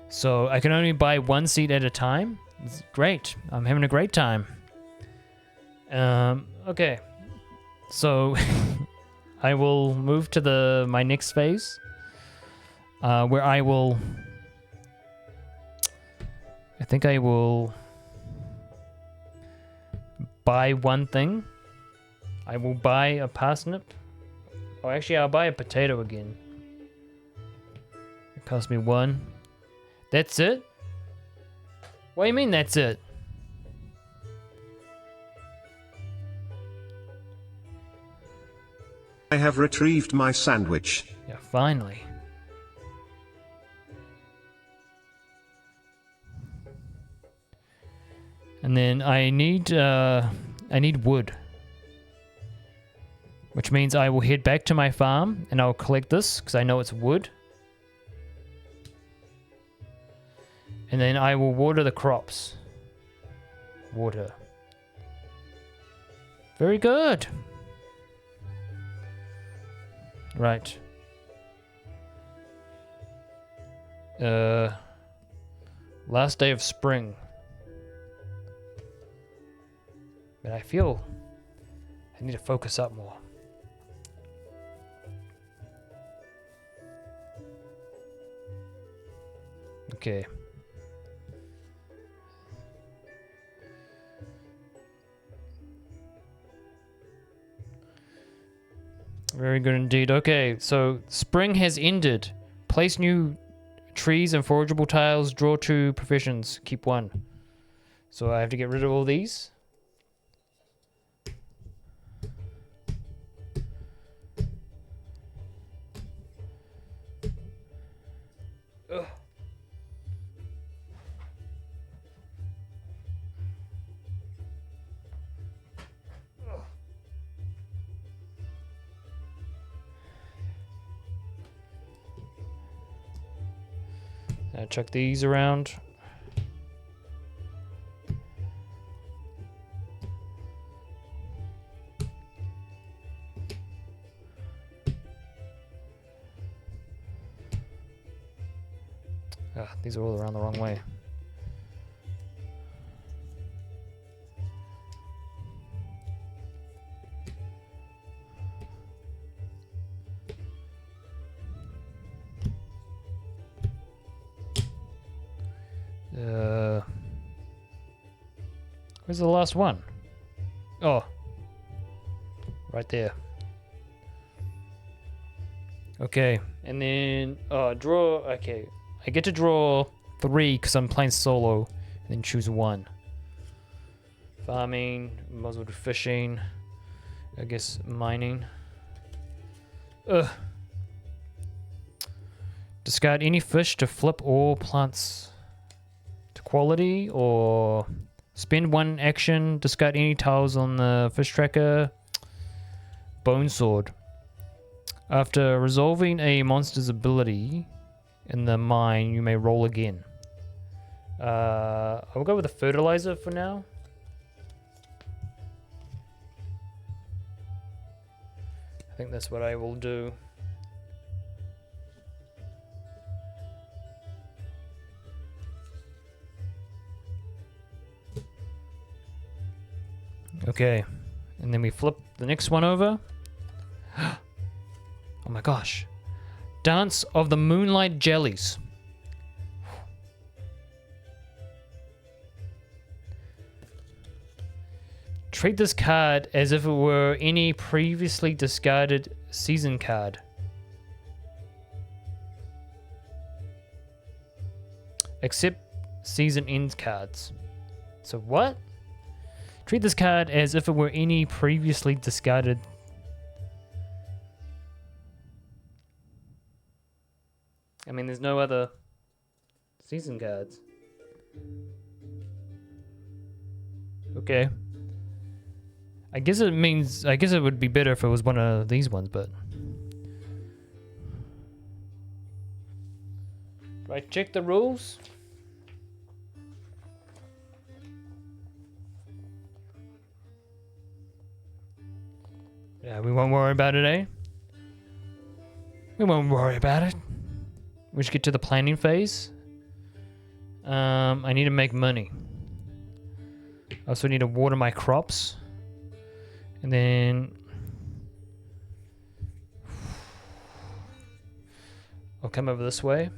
So I can only buy 1 seed at a time. It's great. I'm having a great time. Okay. So I will move to my next phase, where I think I will buy one thing. I will buy a parsnip. Oh, actually, I'll buy a potato again. It cost me 1. That's it? What do you mean that's it? I have retrieved my sandwich. Yeah, finally. And then I need wood. Which means I will head back to my farm and I'll collect this because I know it's wood. And then I will water the crops. Water. Very good. Right. Last day of spring. But I feel I need to focus up more. Okay. Very good indeed. Okay, so spring has ended. Place new trees and forageable tiles. Draw 2 professions. Keep 1. So I have to get rid of all these. Ugh. Chuck these around. These are all around the wrong way. Where's the last one? Oh. Right there. Okay. And then, draw, okay. I get to draw 3 because I'm playing solo. And then choose 1. Farming, might as well do fishing. I guess mining. Discard any fish to flip all plants to quality, or spend 1 action, discard any tiles on the fish tracker. Bone sword. After resolving a monster's ability in the mine, you may roll again. I'll go with the fertilizer for now. I think that's what I will do. Okay. And then we flip the next one over. Oh my gosh. Dance of the Moonlight Jellies. Treat this card as if it were any previously discarded season card. Except season end cards. So what? Treat this card as if it were any previously discarded. I mean, there's no other season cards. Okay. I guess it would be better if it was one of these ones, but. Do I check the rules? Yeah, we won't worry about it, eh? We won't worry about it. We should get to the planning phase. I need to make money. I also need to water my crops. And then I'll come over this way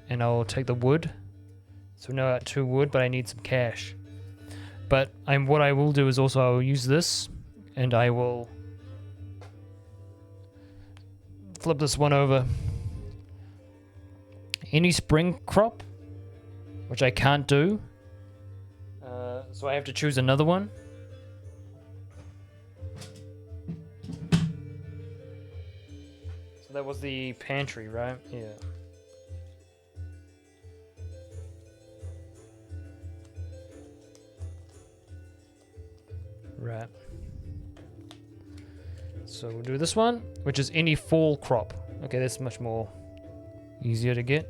and I'll take the wood. So now I got 2 wood, but I need some cash. But what I will do is also I will use this and I will flip this one over. Any spring crop, which I can't do. So I have to choose another one. So that was the pantry, right? Yeah. Right. So we'll do this one, which is any fall crop. Okay, that's much more easier to get.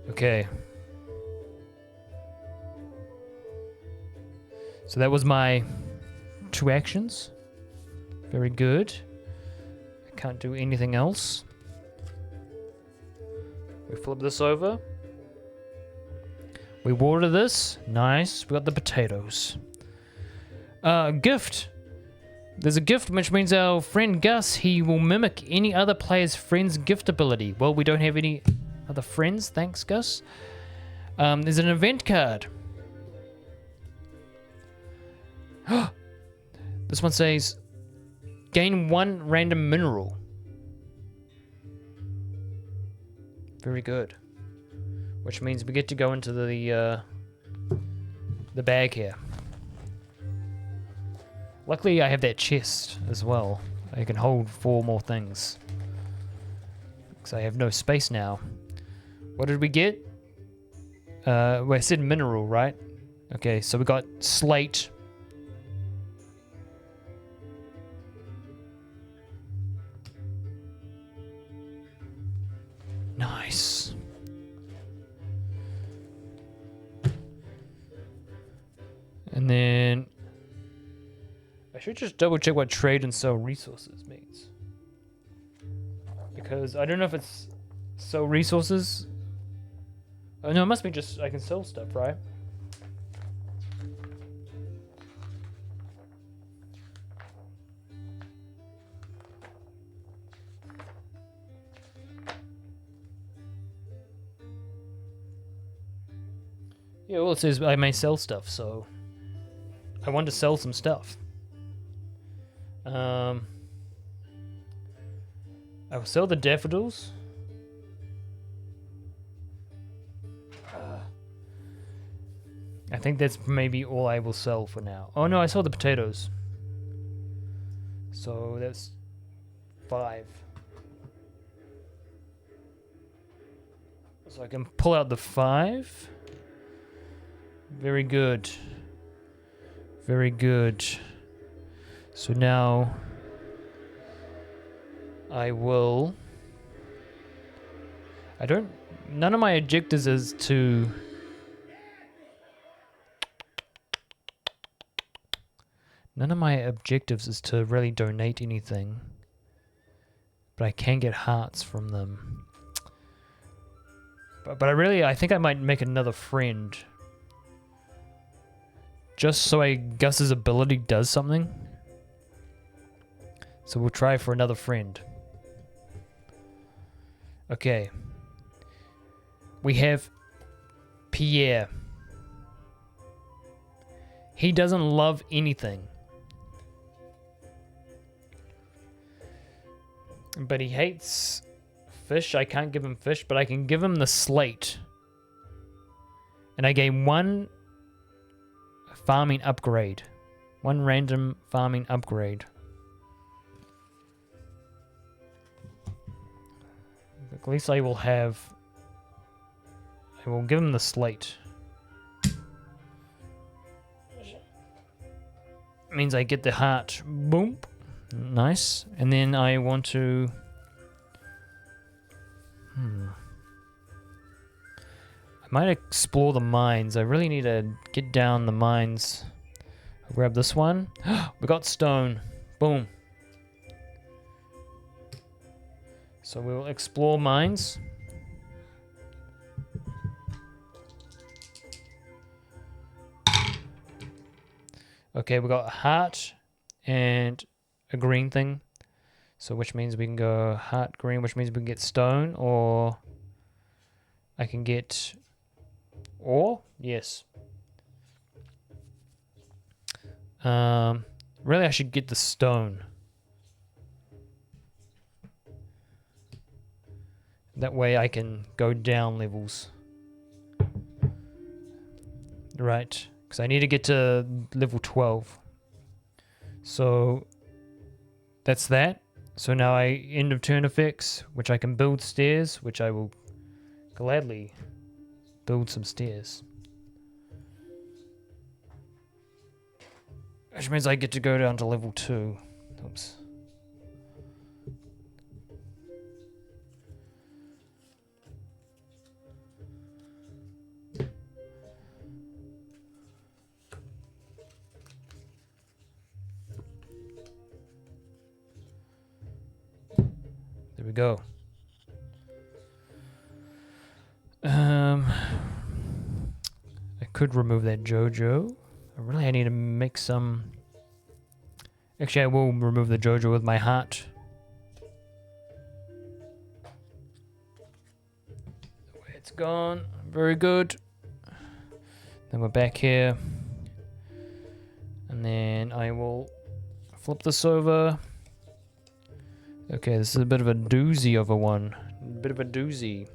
Okay. So that was my 2 actions. Very good. I can't do anything else. We flip this over. We water this. Nice. We got the potatoes. Gift. There's a gift, which means our friend Gus, he will mimic any other player's friend's gift ability. Well, we don't have any other friends. Thanks, Gus. There's an event card. This one says, gain 1 random mineral. Very good. Which means we get to go into the bag here. Luckily, I have that chest as well. I can hold 4 more things. Because I have no space now. What did we get? Well, I said mineral, right? Okay, so we got slate. Nice. And then I should just double check what trade and sell resources means. Because I don't know if it's sell resources. Oh no, it must be just I can sell stuff, right? Yeah, well, it says I may sell stuff, so I want to sell some stuff. I will sell the daffodils. I think that's maybe all I will sell for now. Oh no, I sold the potatoes. So that's 5. So I can pull out the 5. Very good. Very good. So now none of my objectives is to really donate anything. But I can get hearts from them. But I think I might make another friend. Just so Gus's ability does something. So we'll try for another friend. Okay. We have Pierre. He doesn't love anything. But he hates fish. I can't give him fish, but I can give him the slate. And I gain one farming upgrade. One random farming upgrade. At least I will have... I will give him the slate. Means I get the heart. Boom. Nice. And then I want to... I might explore the mines. I really need to get down the mines. I'll grab this one. We got stone. Boom. So we'll explore mines. Okay, we got a heart and a green thing. So which means we can go heart green, which means we can get stone, or I can get ore. Yes. Really I should get the stone. That way I can go down levels. Right. Because I need to get to level 12. So that's that. So now I end of turn effects, which I can build stairs, which I will gladly build some stairs. Which means I get to go down to level 2. Oops. There we go. I could remove that JoJo. I need to make some... Actually, I will remove the JoJo with my heart. The way it's gone. Very good. Then we're back here. And then I will flip this over. Okay, this is a bit of a doozy of a one. Bit of a doozy.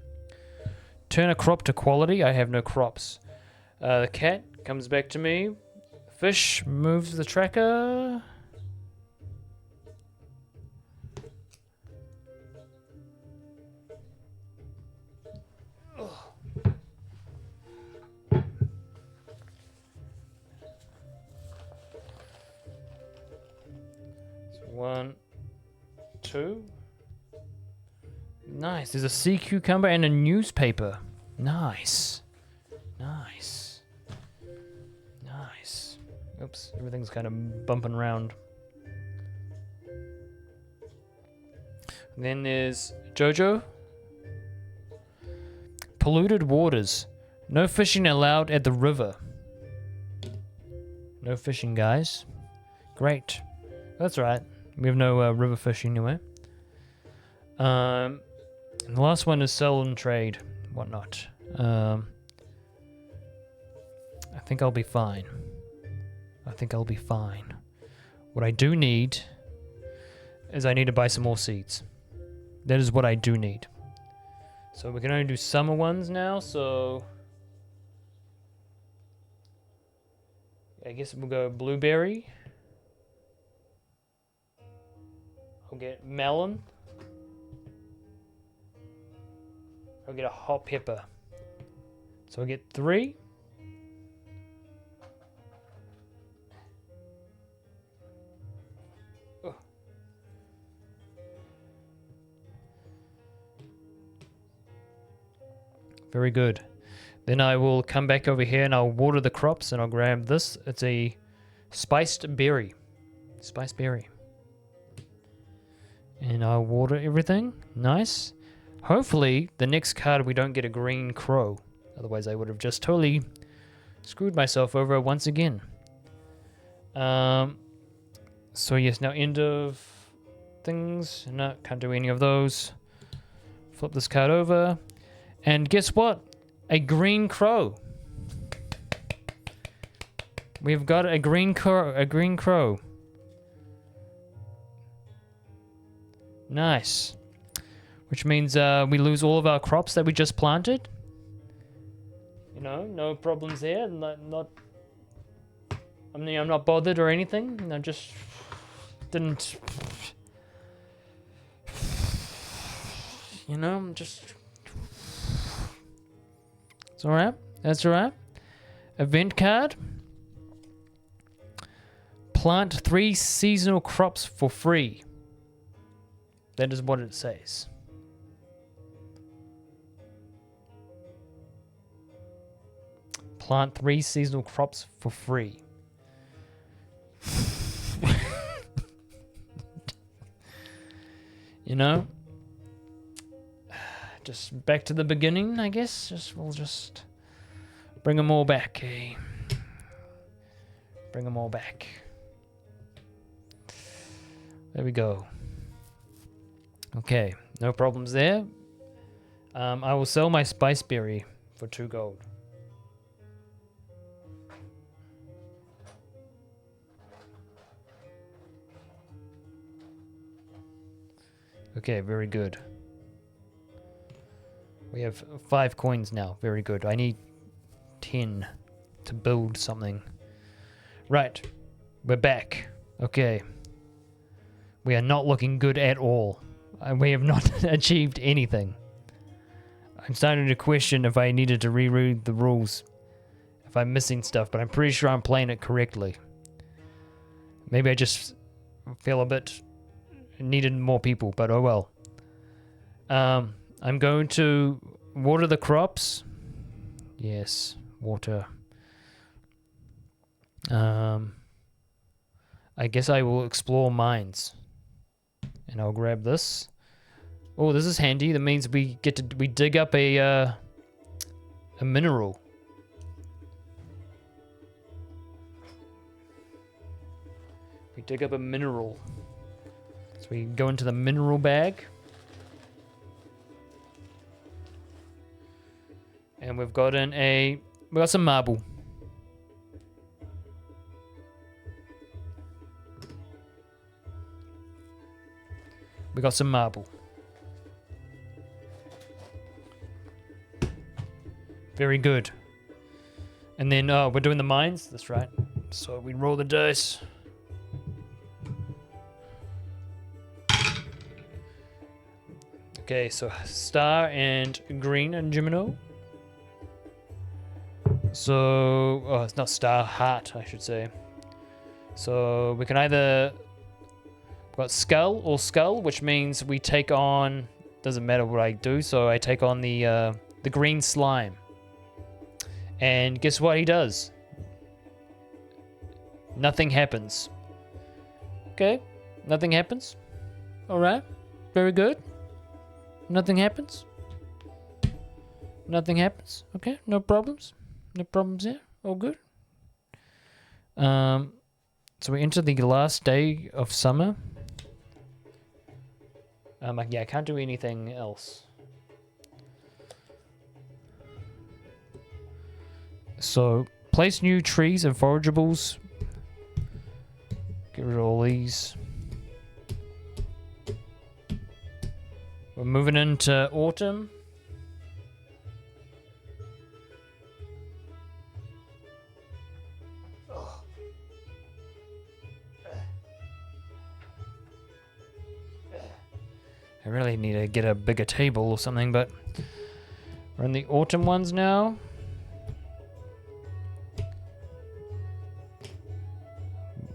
Turn a crop to quality. I have no crops. The cat comes back to me. Fish moves the tracker. So 1, 2. Nice. There's a sea cucumber and a newspaper. Nice. Nice. Nice. Oops, everything's kind of bumping around. And then there's JoJo. Polluted waters. No fishing allowed at the river. No fishing, guys. Great. That's right. We have no river fishing anyway. And the last one is sell and trade, whatnot. I think I'll be fine. I think I'll be fine. What I do need is I need to buy some more seeds. That is what I do need. So we can only do summer ones now, so... I guess we'll go blueberry. I'll get melon. I'll get a hot pepper. So I'll get 3. Oh. Very good. Then I will come back over here and I'll water the crops and I'll grab this. It's a spiced berry. Spiced berry. And I'll water everything. Nice. Hopefully, the next card we don't get a green crow. Otherwise, I would have just totally screwed myself over once again. So yes, now end of things. No, can't do any of those. Flip this card over. And guess what? A green crow. We've got a green crow. Nice. Which means we lose all of our crops that we just planted. You know, no problems there. I mean, I'm not bothered or anything. I just didn't. You know, I'm just. It's alright. That's alright. Event card. Plant 3 seasonal crops for free. That is what it says. Plant 3 seasonal crops for free. You know? Just back to the beginning, I guess. We'll just bring them all back, eh? Bring them all back. There we go. Okay, no problems there. I will sell my spice berry for 2 gold. Okay, very good. We have 5 coins now. Very good. I need 10 to build something. Right. We're back. Okay. We are not looking good at all. We have not achieved anything. I'm starting to question if I needed to reread the rules. If I'm missing stuff, but I'm pretty sure I'm playing it correctly. Maybe I just feel a bit needed more people, but oh well. I'm going to water the crops. Yes, water. I guess I will explore mines. And I'll grab this. Oh, this is handy. That means we dig up a mineral. We dig up a mineral. So we go into the mineral bag. And we've got some marble. We got some marble. Very good. And then, we're doing the mines. That's right. So we roll the dice. Okay, so star and green and Gemino. So, oh, it's not star, heart, I should say. So we can either got skull or skull, which means we take on. Doesn't matter what I do, so I take on the green slime. And guess what he does? Nothing happens. Okay, nothing happens. All right, very good. Nothing happens. Nothing happens. Okay, no problems. No problems there. All good. So we enter the last day of summer. Yeah, I can't do anything else. So place new trees and forageables. Get rid of all these. We're moving into autumn. I really need to get a bigger table or something, but we're in the autumn ones now.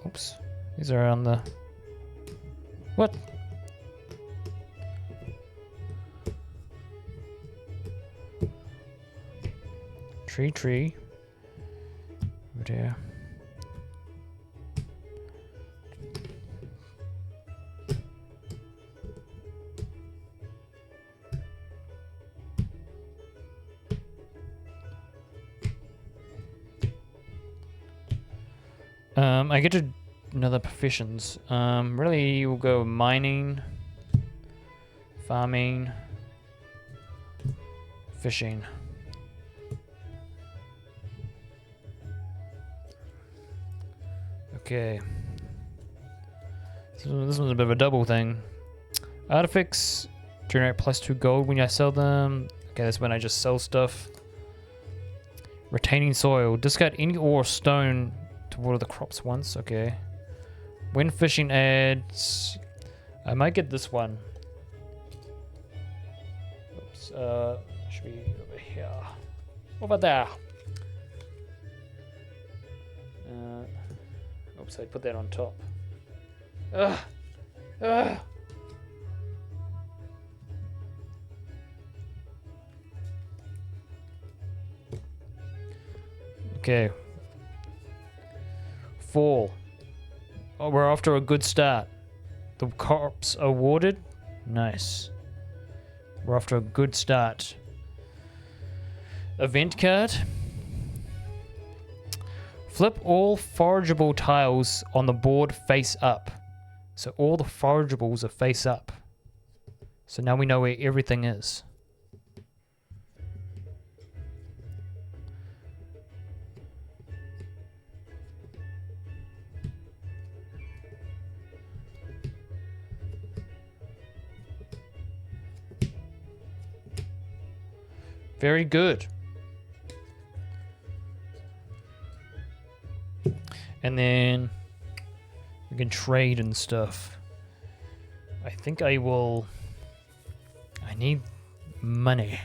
Oops. These are on the... What? Tree. Over there. I get to another professions. Really, we'll go mining, farming, fishing. Okay. So this one's a bit of a double thing. Artifacts generate +2 gold when I sell them. Okay, that's when I just sell stuff. Retaining soil. Discard any ore or stone to water the crops once. Okay. When fishing adds... I might get this one. Oops. Should be over here. Over there. Oops, I put that on top. Ugh. Ugh. Okay. Fall. Oh, we're off to a good start. The crops are watered. Nice. We're off to a good start. Event card. Flip all forageable tiles on the board face up. So all the forageables are face up. So now we know where everything is. Very good. And then we can trade and stuff. I think I will... I need money.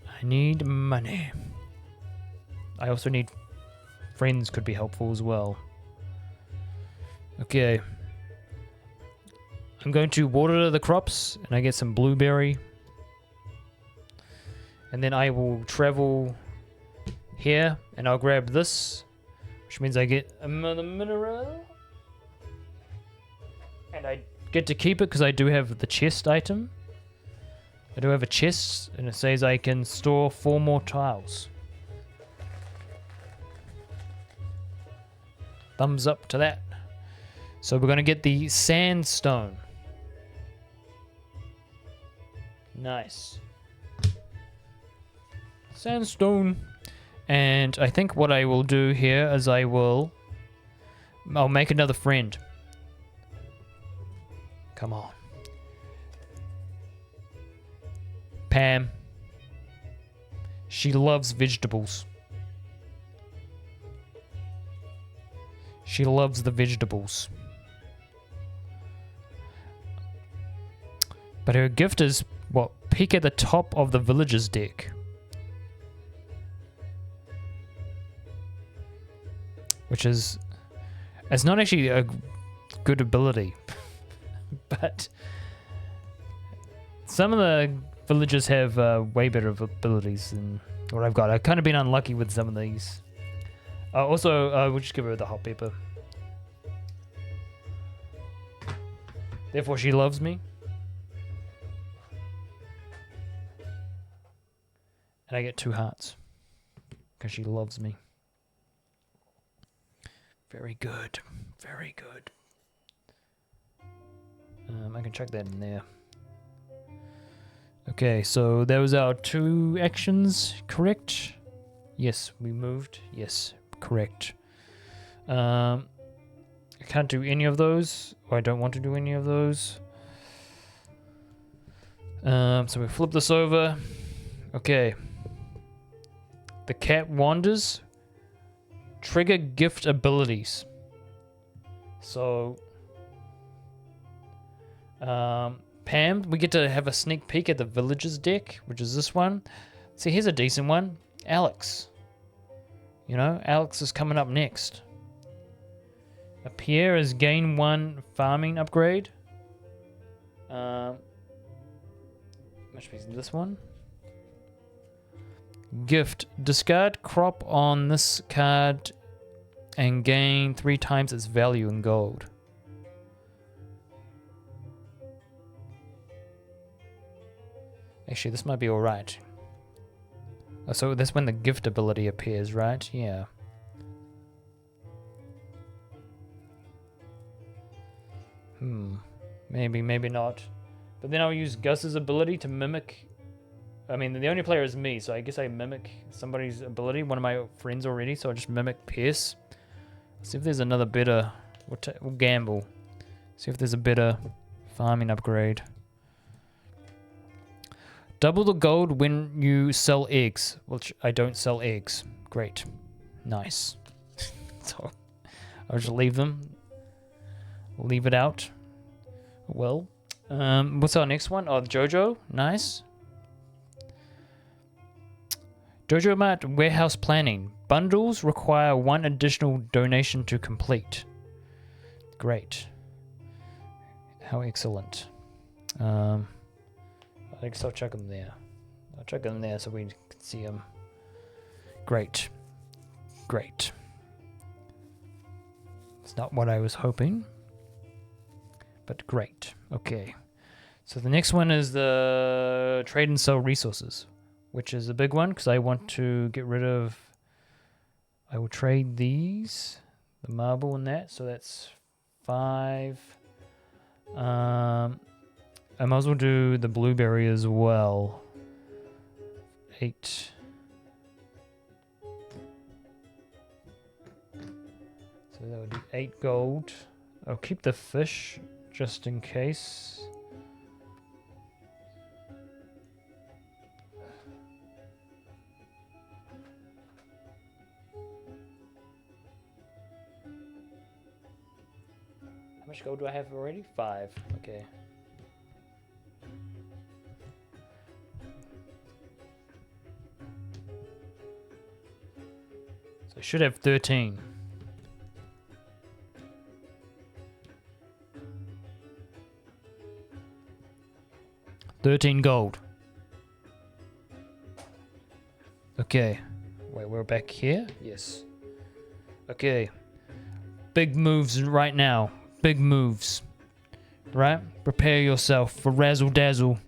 I need money. I also need... Friends could be helpful as well. Okay. I'm going to water the crops and I get some blueberry. And then I will travel here and I'll grab this. Which means I get another mineral. And I get to keep it because I do have the chest item. I do have a chest and it says I can store 4 more tiles. Thumbs up to that. So we're going to get the sandstone. Nice. Sandstone. And I think what I will do here is I'll make another friend. Come on. Pam. She loves vegetables. She loves the vegetables. But her gift is, what, peek at the top of the villager's deck. Which is... It's not actually a good ability. But... Some of the villagers have way better abilities than what I've got. I've kind of been unlucky with some of these. Also, we'll just give her the hot pepper. Therefore, she loves me. And I get 2 hearts. Because she loves me. Very good. Very good. I can chuck that in there. Okay, so there was our 2 actions, correct? Yes, we moved. Yes, correct. I can't do any of those, or I don't want to do any of those. So we flip this over. Okay. The cat wanders. Trigger gift abilities. So, Pam, we get to have a sneak peek at the villager's deck, which is this one. See, here's a decent one. Alex. You know, Alex is coming up next. Pierre is gain 1 farming upgrade. Which means this one. Gift. Discard crop on this card and gain 3 times its value in gold. Actually, this might be alright. Oh, so that's when the gift ability appears, right? Yeah. Maybe, maybe not. But then I'll use Gus's ability to mimic. I mean, the only player is me, so I guess I mimic somebody's ability, one of my friends already, so I'll just mimic Pierce. See if there's another better. We'll gamble. See if there's a better farming upgrade. Double the gold when you sell eggs, which I don't sell eggs. Great. Nice. So I'll just leave them. Leave it out. Well, what's our next one? Oh, Jojo. Nice. Jojo Mart warehouse planning. Bundles require 1 additional donation to complete. Great. How excellent. I guess I'll chuck them there. I'll chuck them there so we can see them. Great. Great. It's not what I was hoping. But great. Okay. So the next one is the trade and sell resources, which is a big one because I want to get rid of... I will trade these. The marble and that. So that's 5. I might as well do the blueberry as well. 8. So that would be 8 gold. I'll keep the fish just in case. How much gold do I have already? 5. Okay. So I should have 13. $13 gold. Okay. Wait, we're back here? Yes. Okay. Big moves right now. Big moves. Right? Prepare yourself for razzle dazzle.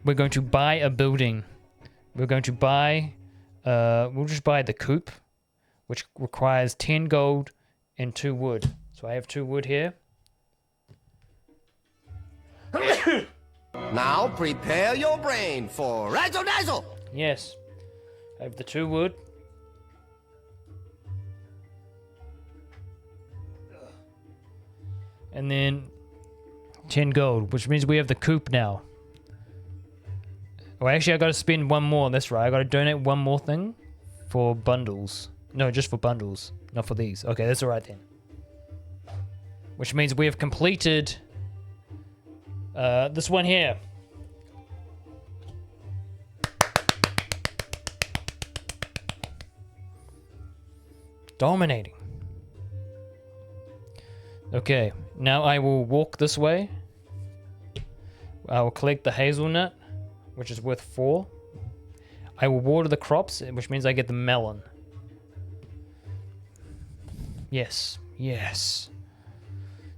We're going to buy a building. We're going to buy... we'll just buy the coop, which requires 10 gold and 2 wood. So I have 2 wood here. Now prepare your brain for razzle dazzle. Yes. I have the 2 wood. And then 10 gold, which means we have the coop now. Oh, actually, I gotta spend 1 more. That's right. I gotta donate 1 more thing for bundles. No, just for bundles, not for these. Okay, that's alright then. Which means we have completed this one here. Dominating. Okay, now I will walk this way. I will collect the hazelnut, which is worth 4. I will water the crops, which means I get the melon. Yes, yes.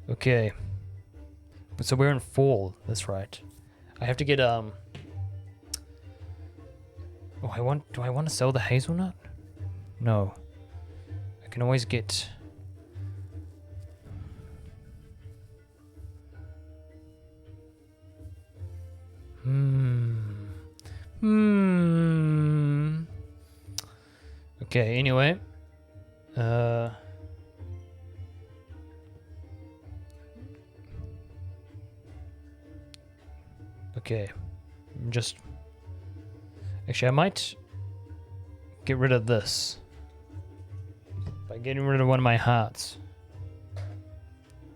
Okay. So we're in fall, that's right. I have to get, Oh, do I want to sell the hazelnut? No. I can always get... Okay, anyway. Okay. Just... Actually, I might get rid of this by getting rid of one of my hearts.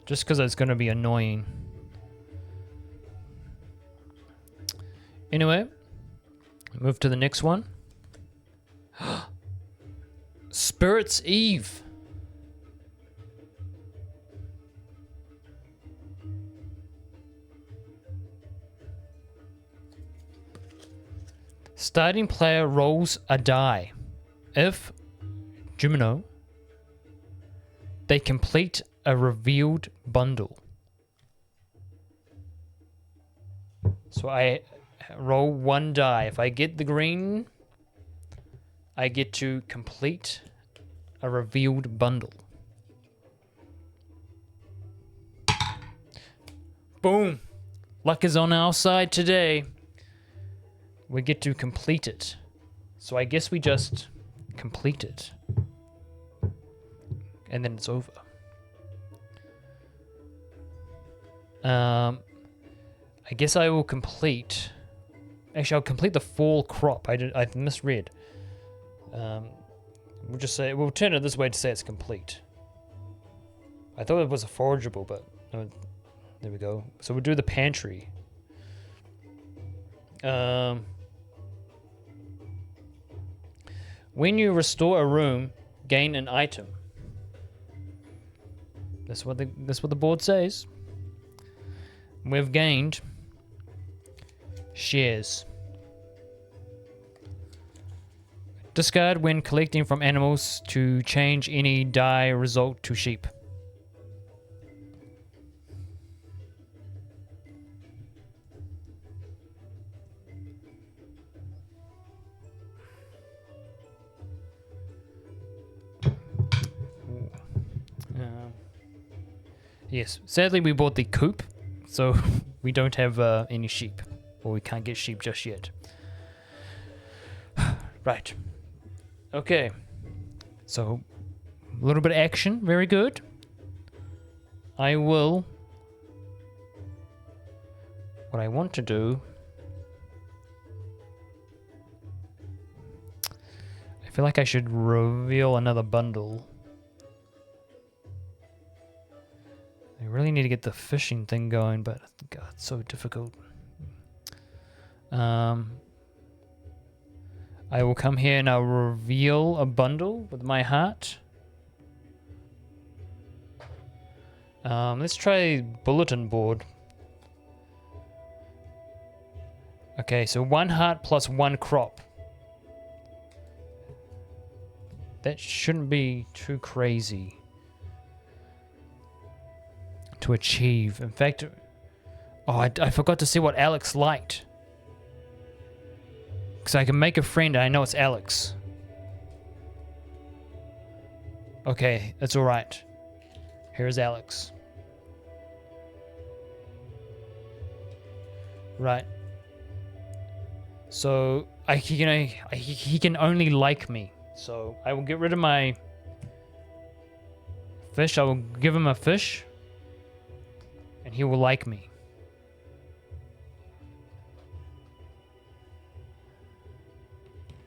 Just because it's going to be annoying. Anyway, move to the next one. Spirit's Eve. Starting player rolls a die. If, Jimino, they complete a revealed bundle. So I roll 1 die. If I get the green, I get to complete a revealed bundle. Boom. Luck is on our side today. We get to complete it. So I guess we just complete it. And then it's over. I guess I will complete... Actually, I'll complete the fall crop. I misread. We'll just say... We'll turn it this way to say it's complete. I thought it was a forageable, but... there we go. So we'll do the pantry. When you restore a room, gain an item. That's what the board says. We've gained shares. Discard when collecting from animals to change any die result to sheep. Yes, sadly we bought the coop, so we don't have any sheep, or we can't get sheep just yet. Right. Okay. So, a little bit of action, very good. I will... What I want to do... I feel like I should reveal another bundle. I really need to get the fishing thing going, but God, it's so difficult. I will come here and I'll reveal a bundle with my heart. Let's try bulletin board. Okay, so 1 heart plus 1 crop. That shouldn't be too crazy to achieve. In fact, oh, I forgot to see what Alex liked. Because I can make a friend and I know it's Alex. Okay, that's alright. Here's Alex. Right. So, he can only like me. So, I will get rid of my fish. I will give him a fish. And he will like me.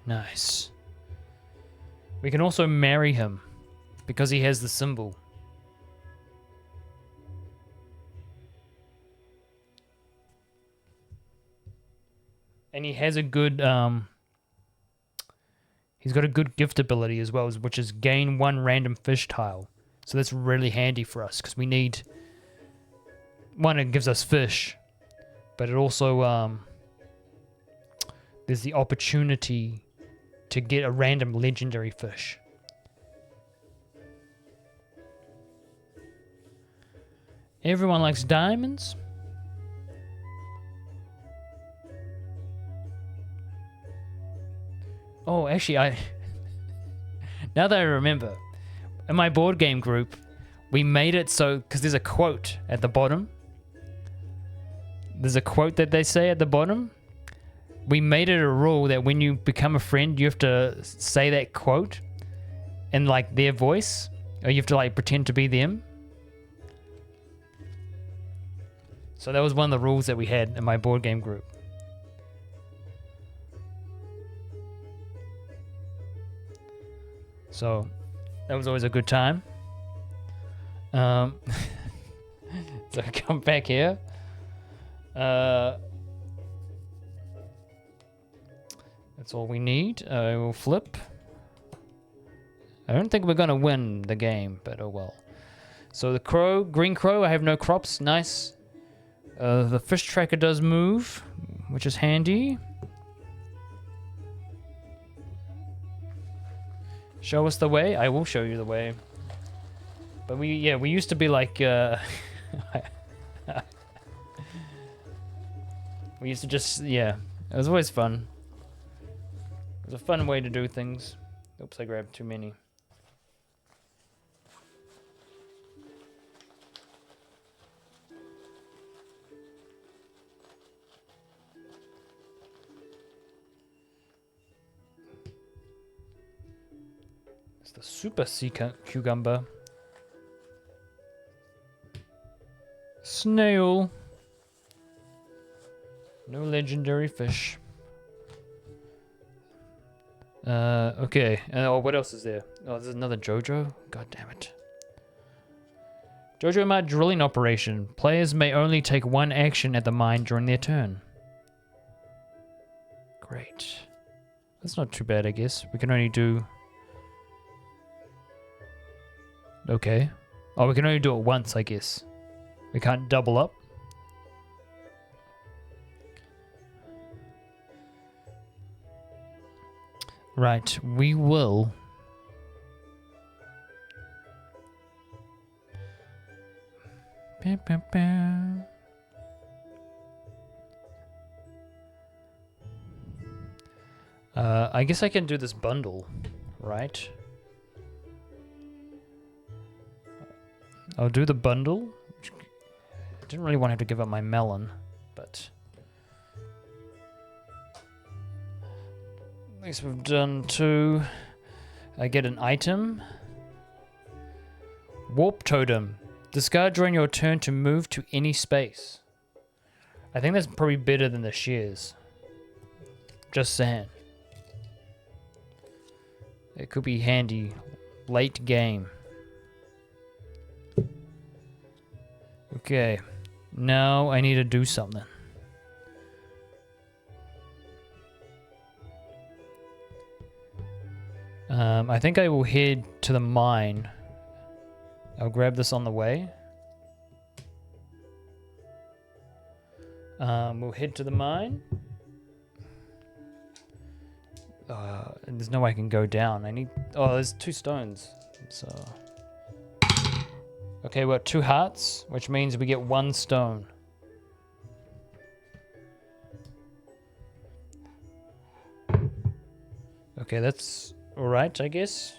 Nice. We can also marry him because he has the symbol. And he has a good he's got a good gift ability as well, which is gain 1 random fish tile. So that's really handy for us because we need... One, it gives us fish, but it also, there's the opportunity to get a random legendary fish. Everyone likes diamonds. Oh, actually, now that I remember, in my board game group, we made it so, because there's a quote at the bottom. There's a quote that they say at the bottom. We made it a rule that when you become a friend, you have to say that quote in like their voice, or you have to like pretend to be them. So that was one of the rules that we had in my board game group. So that was always a good time. So I come back here. That's all we need. I will flip. I don't think we're gonna win the game, but oh well. So the crow, green crow, I have no crops. Nice. The fish tracker does move, which is handy. Show us the way. I will show you the way. But we used to be like, we used to just, it was always fun. It was a fun way to do things. Oops, I grabbed too many. The super sea cucumber. Snail. No legendary fish. Okay. Oh, what else is there? Oh, there's another JoJo? God damn it. JoJo Mart drilling operation. Players may only take one action at the mine during their turn. Great. That's not too bad, I guess. We can only do... Okay. Oh, we can only do it once, I guess. We can't double up. Right, we will... I guess I can do this bundle, right? I'll do the bundle. I didn't really want to have to give up my melon, but... At least we've done 2. I get an item. Warp Totem. Discard during your turn to move to any space. I think that's probably better than the shears. Just saying. It could be handy late game. Okay. Now I need to do something. I think I will head to the mine. I'll grab this on the way. We'll head to the mine. And there's no way I can go down. I need... Oh, there's 2 stones. So... Okay, we got 2 hearts, which means we get 1 stone. Okay, that's alright, I guess.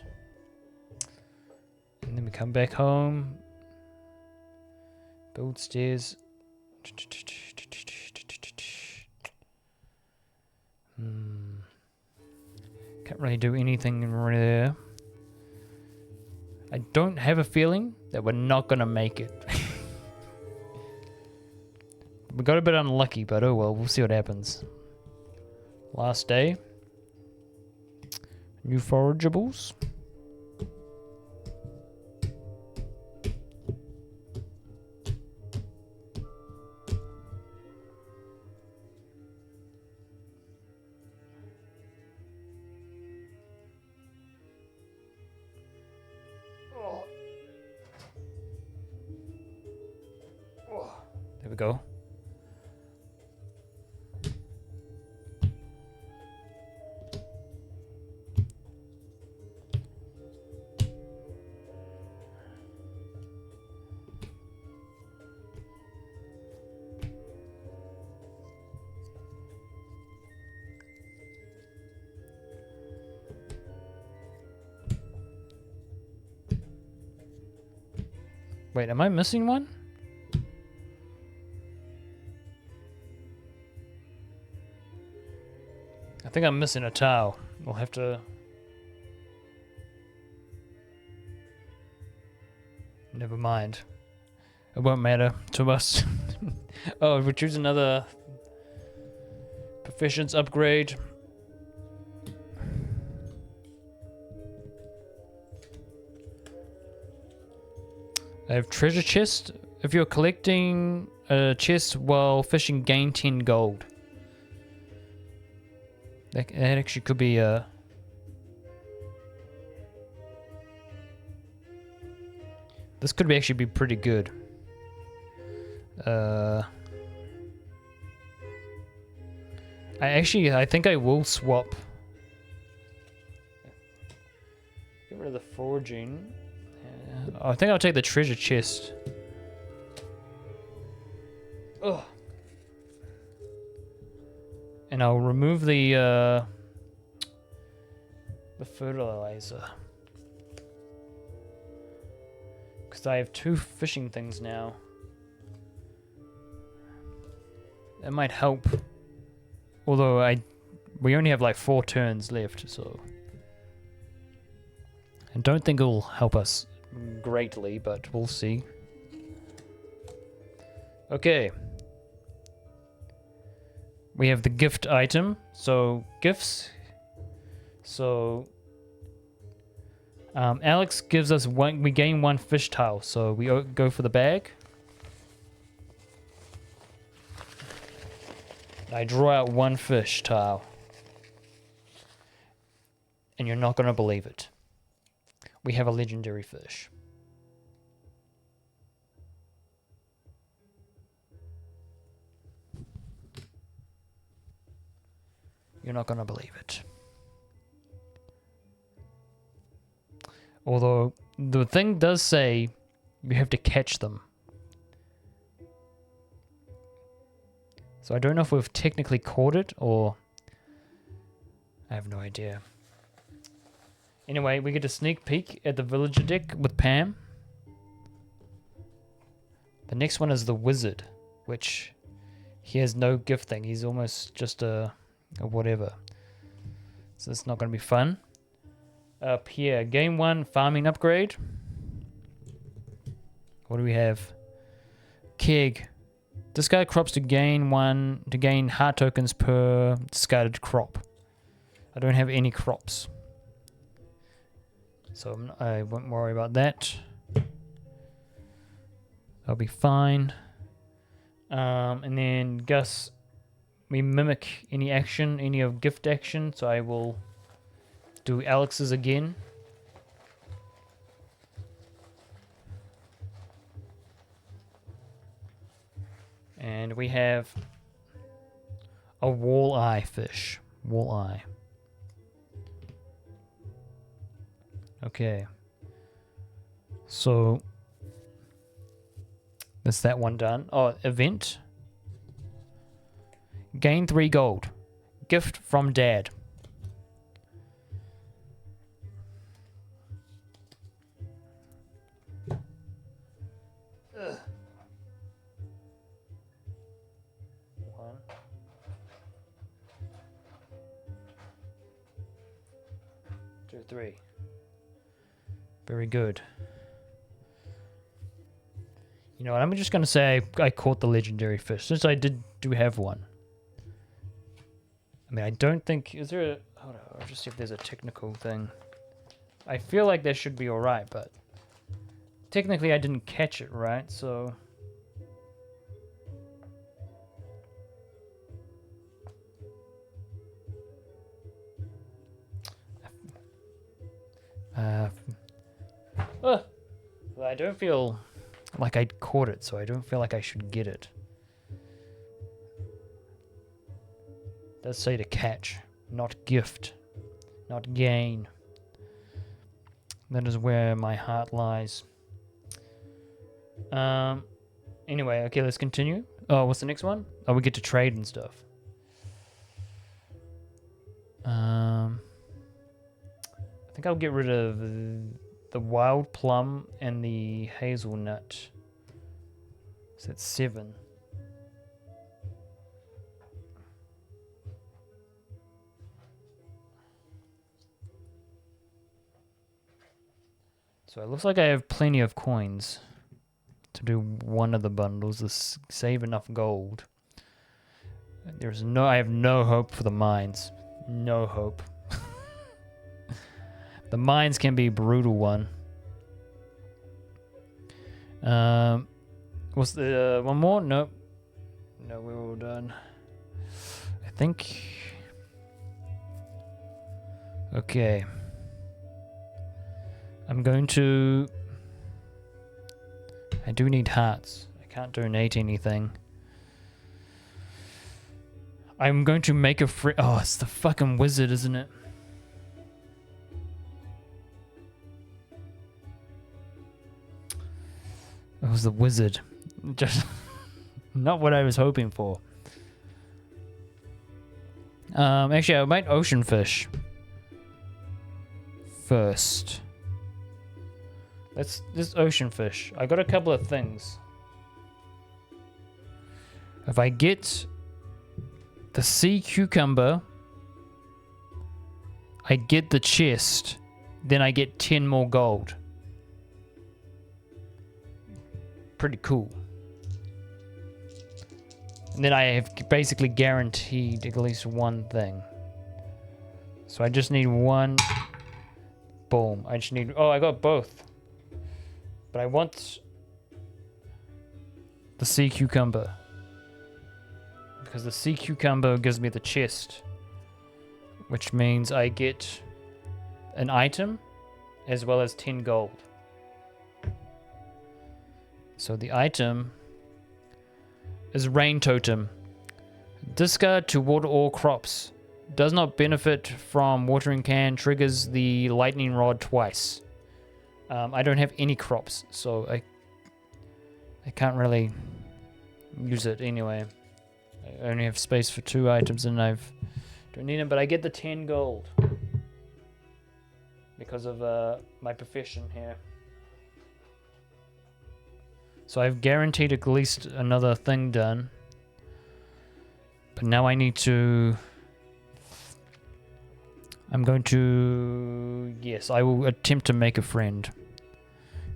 And then we come back home. Build stairs. Can't really do anything in there. I don't have a feeling that we're not gonna make it. We got a bit unlucky, but oh well, we'll see what happens. Last day. New forageables. There we go. Wait, am I missing one? I think I'm missing a towel. We'll have to... Never mind. It won't matter to us. Oh, we choose another proficiency upgrade. I have treasure chest. If you're collecting a chest while fishing, gain 10 gold. That actually could be a... This could actually be pretty good. I think I will swap. Get rid of the foraging. I think I'll take the treasure chest. Ugh. And I'll remove the fertilizer. Because I have 2 fishing things now. That might help. Although we only have like 4 turns left, so... I don't think it'll help us greatly, but we'll see. Okay. We have the gift item. So, gifts. So, Alex gives us one. We gain 1 fish tile. So, we go for the bag. I draw out 1 fish tile. And you're not going to believe it. We have a legendary fish. You're not going to believe it. Although, the thing does say you have to catch them. So I don't know if we've technically caught it or... I have no idea. Anyway, we get a sneak peek at the villager deck with Pam. The next one is the wizard, which he has no gift thing. He's almost just a whatever. So it's not going to be fun. Up here, game 1 farming upgrade. What do we have? Keg. Discard crops to gain heart tokens per discarded crop. I don't have any crops. So I won't worry about that. I'll be fine. And then Gus, we mimic any action, any of gift action. So I will do Alex's again. And we have a walleye fish. Walleye. Okay. So that's that one done. Oh, event. Gain 3 gold. Gift from Dad. Ugh. 1. 2, 3. Very good. You know what? I'm just going to say I caught the legendary fish, since I do have one. I mean, I don't think... Is there a... Hold on, I'll just see if there's a technical thing. I feel like that should be alright, but... Technically, I didn't catch it, right? So... Well, I don't feel like I caught it, so I don't feel like I should get it. It does say to catch, not gift, not gain. That is where my heart lies. Anyway, okay, let's continue. Oh, what's the next one? Oh, we get to trade and stuff. I think I'll get rid of the wild plum and the hazelnut. So that's 7. So it looks like I have plenty of coins to do one of the bundles to save enough gold. I have no hope for the mines. No hope. The mines can be a brutal one. What's the one more? Nope. No, we're all done. I think. Okay. I'm going to... I do need hearts. I can't donate anything. I'm going to make a free... Oh, it's the fucking wizard, isn't it? It was the wizard. Just not what I was hoping for. Actually, I might ocean fish first. Let's this ocean fish. I got a couple of things. If I get the sea cucumber, I get the chest, then I get 10 more gold. Pretty cool. And then I have basically guaranteed at least one thing. So I just need one. Boom. I just need... Oh, I got both. But I want the sea cucumber. Because the sea cucumber gives me the chest. Which means I get an item as well as 10 gold. So the item is Rain Totem. Discard to water all crops. Does not benefit from watering can. Triggers the lightning rod twice. I don't have any crops, so I can't really use it anyway. I only have space for 2 items and don't need them, but I get the 10 gold because of my profession here. So I've guaranteed at least another thing done. But now I need to... I'm going to... Yes, I will attempt to make a friend.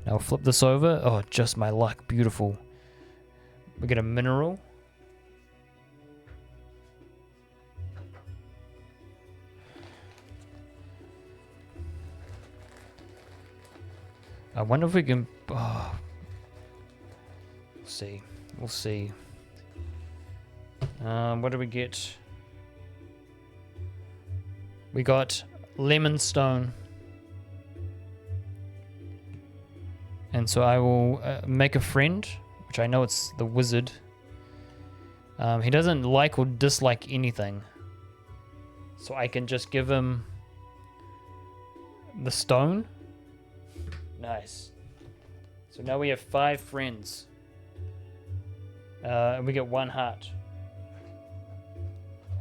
Now I'll flip this over. Oh, just my luck. Beautiful. We get a mineral. I wonder if we can... Oh. We'll see. What do we get? We got lemon stone. And so I will make a friend, which I know it's the wizard. He doesn't like or dislike anything. So I can just give him the stone. Nice. So now we have 5 friends. And we get 1 heart.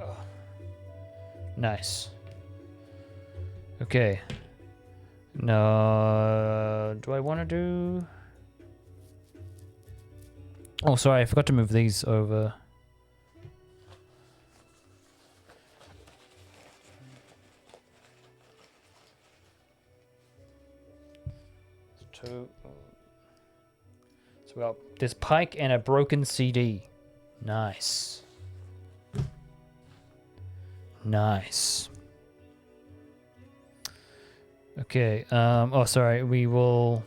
Oh. Nice. Okay. No, do I want to do... Oh, sorry, I forgot to move these over. So we got this pike and a broken CD. Nice. Nice. Okay, oh sorry, we will...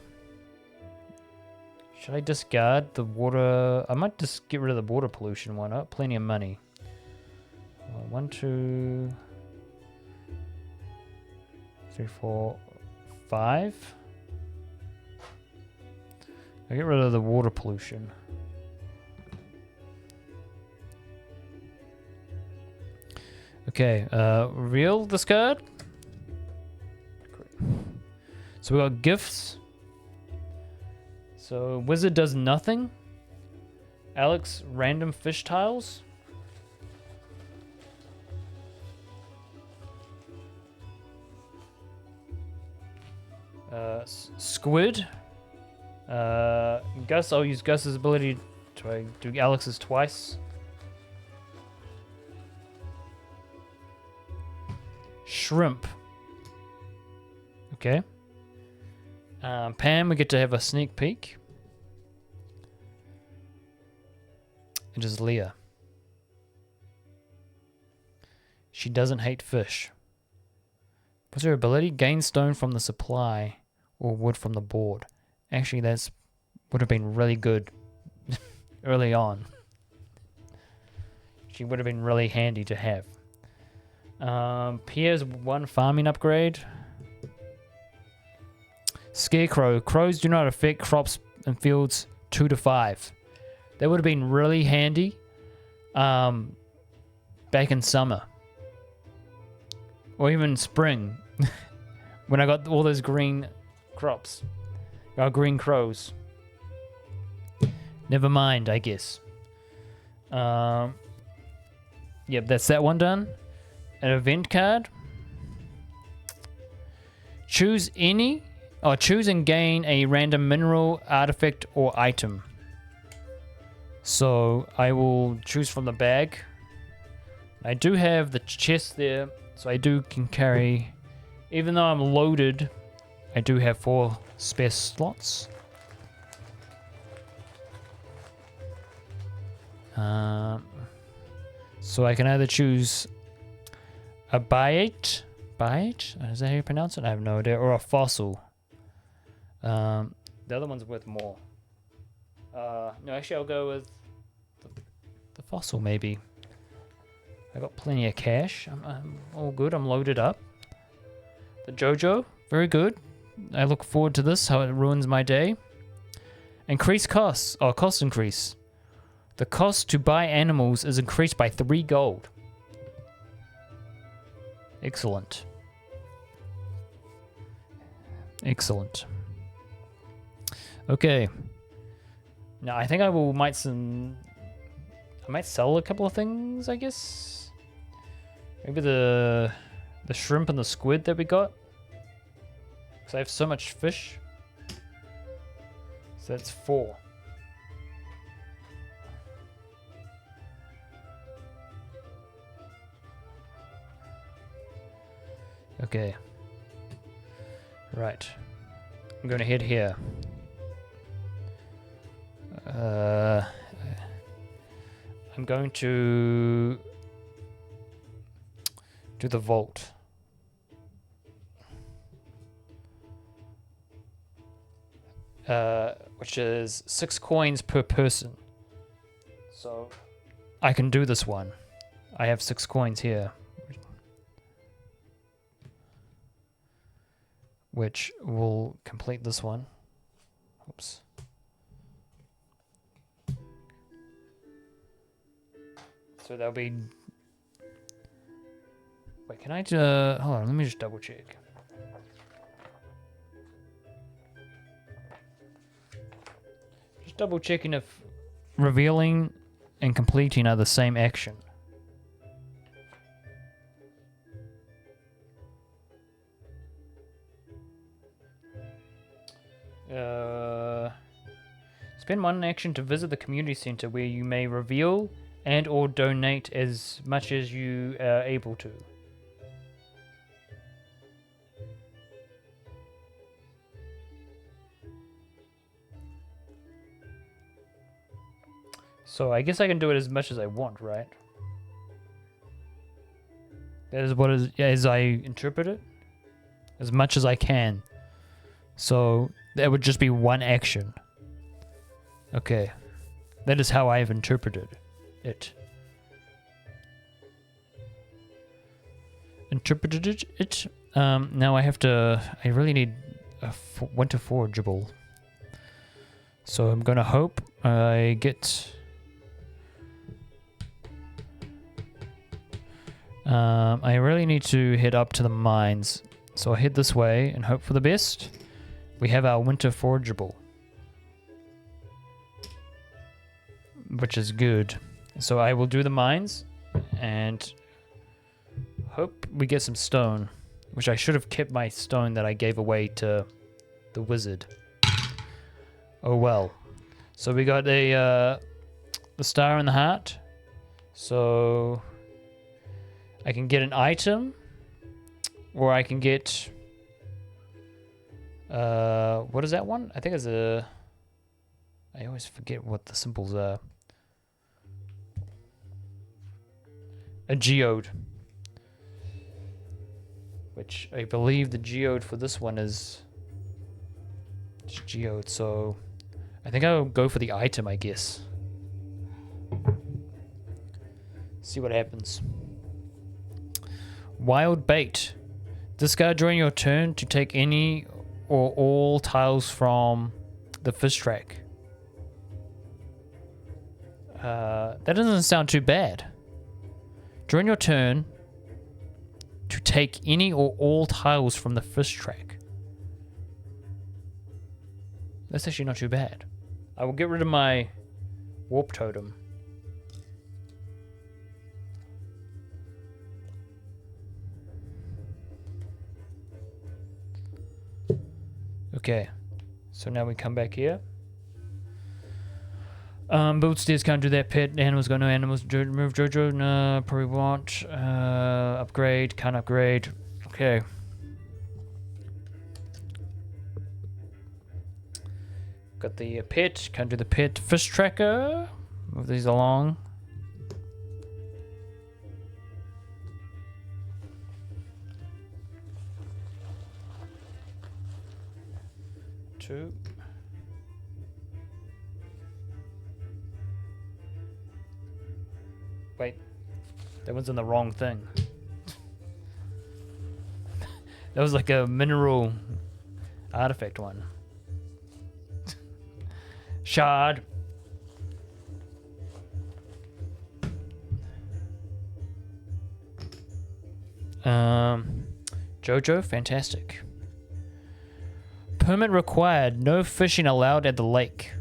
Should I discard the water? I might just get rid of the water pollution one. Oh, plenty of money. 1, 2, 3, 4, 5. I get rid of the water pollution. Okay, real discard. So we got gifts. So wizard does nothing. Alex, random fish tiles. Squid. Gus, I'll use Gus's ability to do Alex's twice. Shrimp. Okay. Pam, we get to have a sneak peek. It is Leah. She doesn't hate fish. What's her ability? Gain stone from the supply or wood from the board. Actually, that's would have been really good early on. She would have been really handy to have. Pierre's 1 farming upgrade. Scarecrow. Crows do not affect crops and fields 2 to 5. That would have been really handy back in summer. Or even spring. When I got all those green crops. Green crows. Never mind, I guess. Yep, that's that one done. An event card. Choose any... Oh, choose and gain a random mineral, artifact, or item. So I will choose from the bag. I do have the chest there, so I can carry, even though I'm loaded I do have 4 spare slots. So I can either choose a bite, is that how you pronounce it? I have no idea, or a fossil. The other one's worth more. No, actually I'll go with the fossil maybe. I got plenty of cash. I'm all good. I'm loaded up. The JoJo, very good. I look forward to this, how it ruins my day. Increase costs. Oh, cost increase. The cost to buy animals is increased by 3 gold. Excellent. Excellent. Okay. Now I think I might sell a couple of things, I guess. Maybe the shrimp and the squid that we got. Because I have so much fish. So that's 4. Okay. Right. I'm going to head here. I'm going to do the vault. Which is 6 coins per person. So I can do this one. I have 6 coins here. Which will complete this one. Oops. So that'll be... Wait, can I hold on, let me just double check. Just double checking if revealing and completing are the same action. Spend 1 action to visit the community center where you may reveal and or donate as much as you are able to. So I guess I can do it as much as I want, right? That is what is, as I interpret it, as much as I can. So that would just be 1 action. Okay, that is how I have interpreted it. Now I have to. I really need a winter forageable. So I'm gonna hope I get. I really need to head up to the mines. So I'll head this way and hope for the best. We have our winter forageable, which is good. So I will do the mines and hope we get some stone, which I should have kept my stone that I gave away to the wizard. Oh well. So we got the star and the heart. So I can get an item, or I can get what is that one? I think it's a... I always forget what the symbols are. A geode. Which I believe the geode for this one is just geode, so I think I'll go for the item, I guess. See what happens. Wild bait. Discard during your turn to take any or all tiles from the fish track. That doesn't sound too bad. During your turn, to take any or all tiles from the fish track. That's actually not too bad. I will get rid of my warp totem. Okay, so now we come back here. Build stairs, can't do that. Pet animals, got no animals. Remove JoJo, no, probably won't. Upgrade, can't upgrade. Okay. Got the pet. Can't do the pet fish tracker. Move these along. Two. Wait, that one's in the wrong thing. That was like a mineral artifact one. Shard. Jojo, fantastic. Permit required. No fishing allowed at the lake.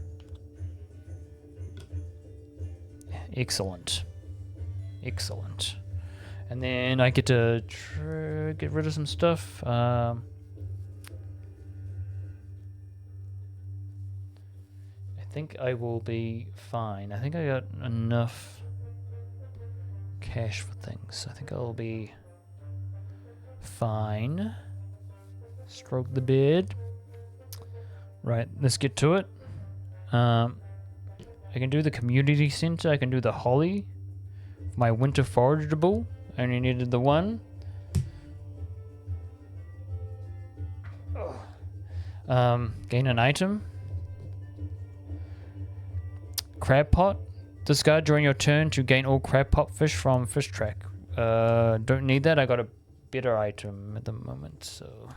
Excellent. Excellent. And then I get to get rid of some stuff. I think I will be fine. I think I got enough cash for things. I think I'll be fine. Stroke the beard. Right, let's get to it. I can do the community center. I can do the holly. My winter forageable. I only needed the one. Gain an item. Crab pot. Discard during your turn to gain all crab pot fish from fish track. Don't need that. I got a better item at the moment, so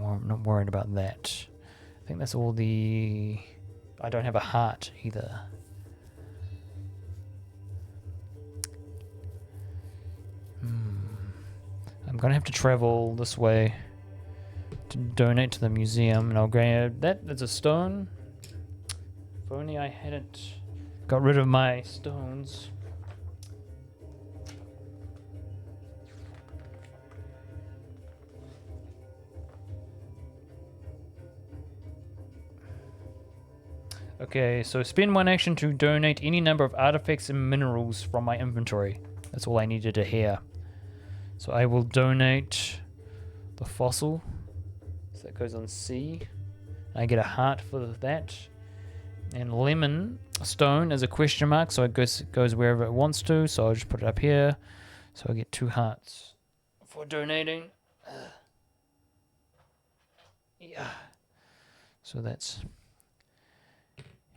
I'm not worried about that. I think that's all the... I don't have a heart either. I'm gonna have to travel this way to donate to the museum, and I'll grab that. That's a stone. If only I hadn't got rid of my stones. Okay, so spend one action to donate any number of artifacts and minerals from my inventory. That's all I needed to hear. So I will donate the fossil. So that goes on C. I get a heart for that. And lemon stone is a question mark, so it goes wherever it wants to. So I'll just put it up here. So I get 2 hearts for donating. Yeah. So that's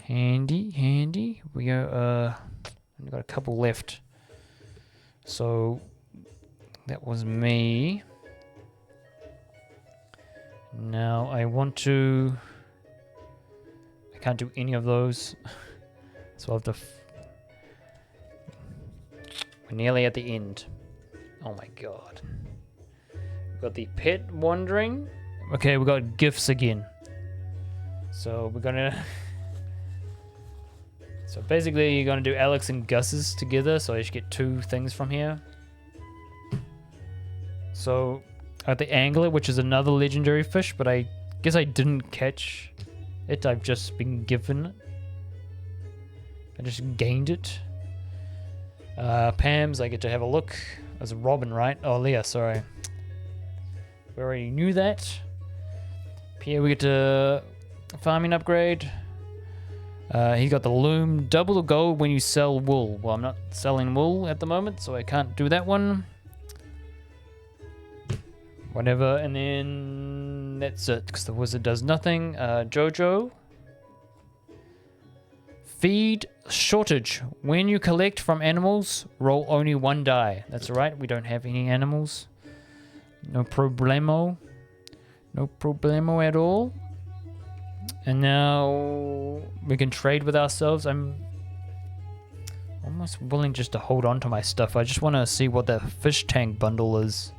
handy. We go. We've got a couple left. So that was me. Now I want to... I can't do any of those. So I'll have to... We're nearly at the end. Oh my god. We've got the pet wandering. Okay, we got gifts again. So we're gonna... So basically you're gonna do Alex and Gus's together, so I should get 2 things from here. So I got the angler, which is another legendary fish, but I guess I didn't catch it. I've just been given it. I just gained it. Pam's, I get to have a look. As a Robin, right? Oh, Leah, sorry. We already knew that. Pierre, we get to farming upgrade. He got the loom. Double the gold when you sell wool. Well, I'm not selling wool at the moment, so I can't do that one. Whatever, and then that's it, because the wizard does nothing. Jojo. Feed shortage. When you collect from animals, roll only 1 die. That's alright, we don't have any animals. No problemo. No problemo at all. And now we can trade with ourselves. I'm almost willing just to hold on to my stuff. I just want to see what that fish tank bundle is.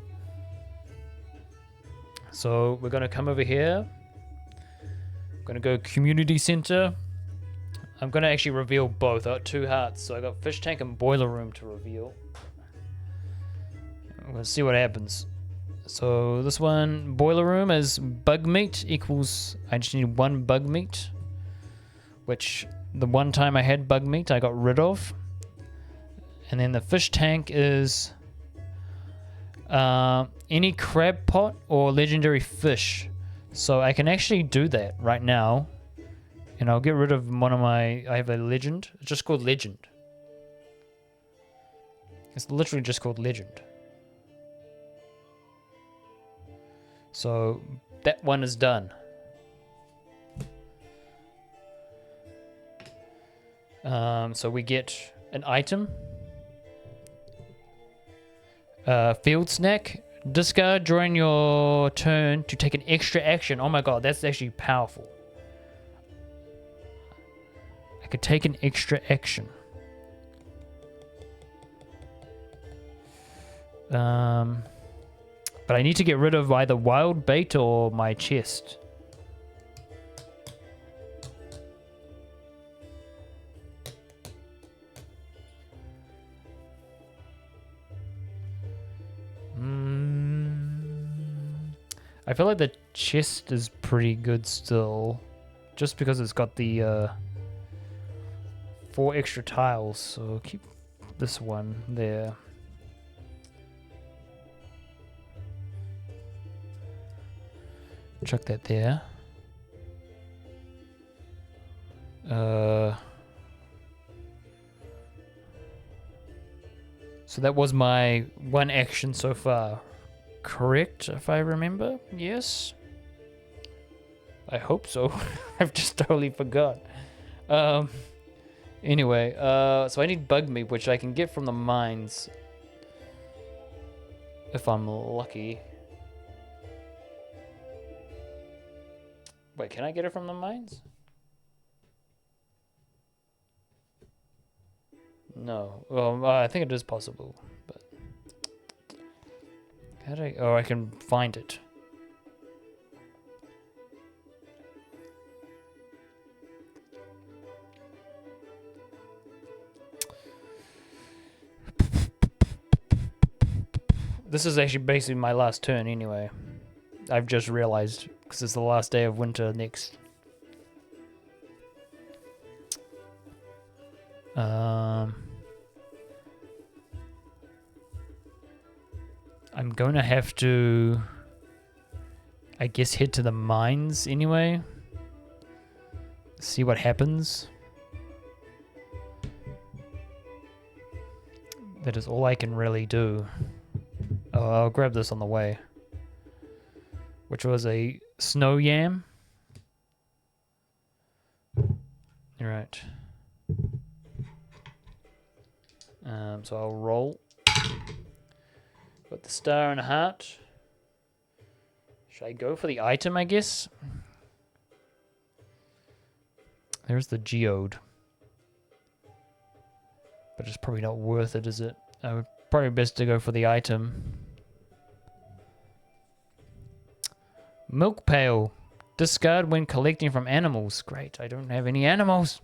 So we're going to come over here. I'm going to go community center. I'm going to actually reveal both. I got 2 hearts. So I got fish tank and boiler room to reveal. I'm going to see what happens. So this one, boiler room, is bug meat equals... I just need 1 bug meat. Which the one time I had bug meat I got rid of. And then the fish tank is... any crab pot or legendary fish. So I can actually do that right now. And I'll get rid of one of my... I have a legend. It's just called legend. It's literally just called legend. So that one is done. So we get an item. Field snack. Discard during your turn to take an extra action. Oh my god, that's actually powerful. I could take an extra action. But I need to get rid of either wild bait or my chest. I feel like the chest is pretty good still. Just because it's got the 4 extra tiles. So keep this one there. Chuck that there. So that was my one action so far. Correct, if I remember? Yes? I hope so. I've just totally forgot. Anyway, so I need bug meat, which I can get from the mines. If I'm lucky. Wait, can I get it from the mines? No. Well, I think it is possible, but... How do I... Oh, I can find it. This is actually basically my last turn anyway. I've just realized, because it's the last day of winter next. I'm going to have to, I guess, head to the mines anyway. See what happens. That is all I can really do. Oh, I'll grab this on the way. Which was a snow yam. Alright. So I'll roll. Got the star and a heart. Should I go for the item, I guess? There's the geode. But it's probably not worth it, is it? Probably best to go for the item. Milk pail. Discard when collecting from animals. Great, I don't have any animals.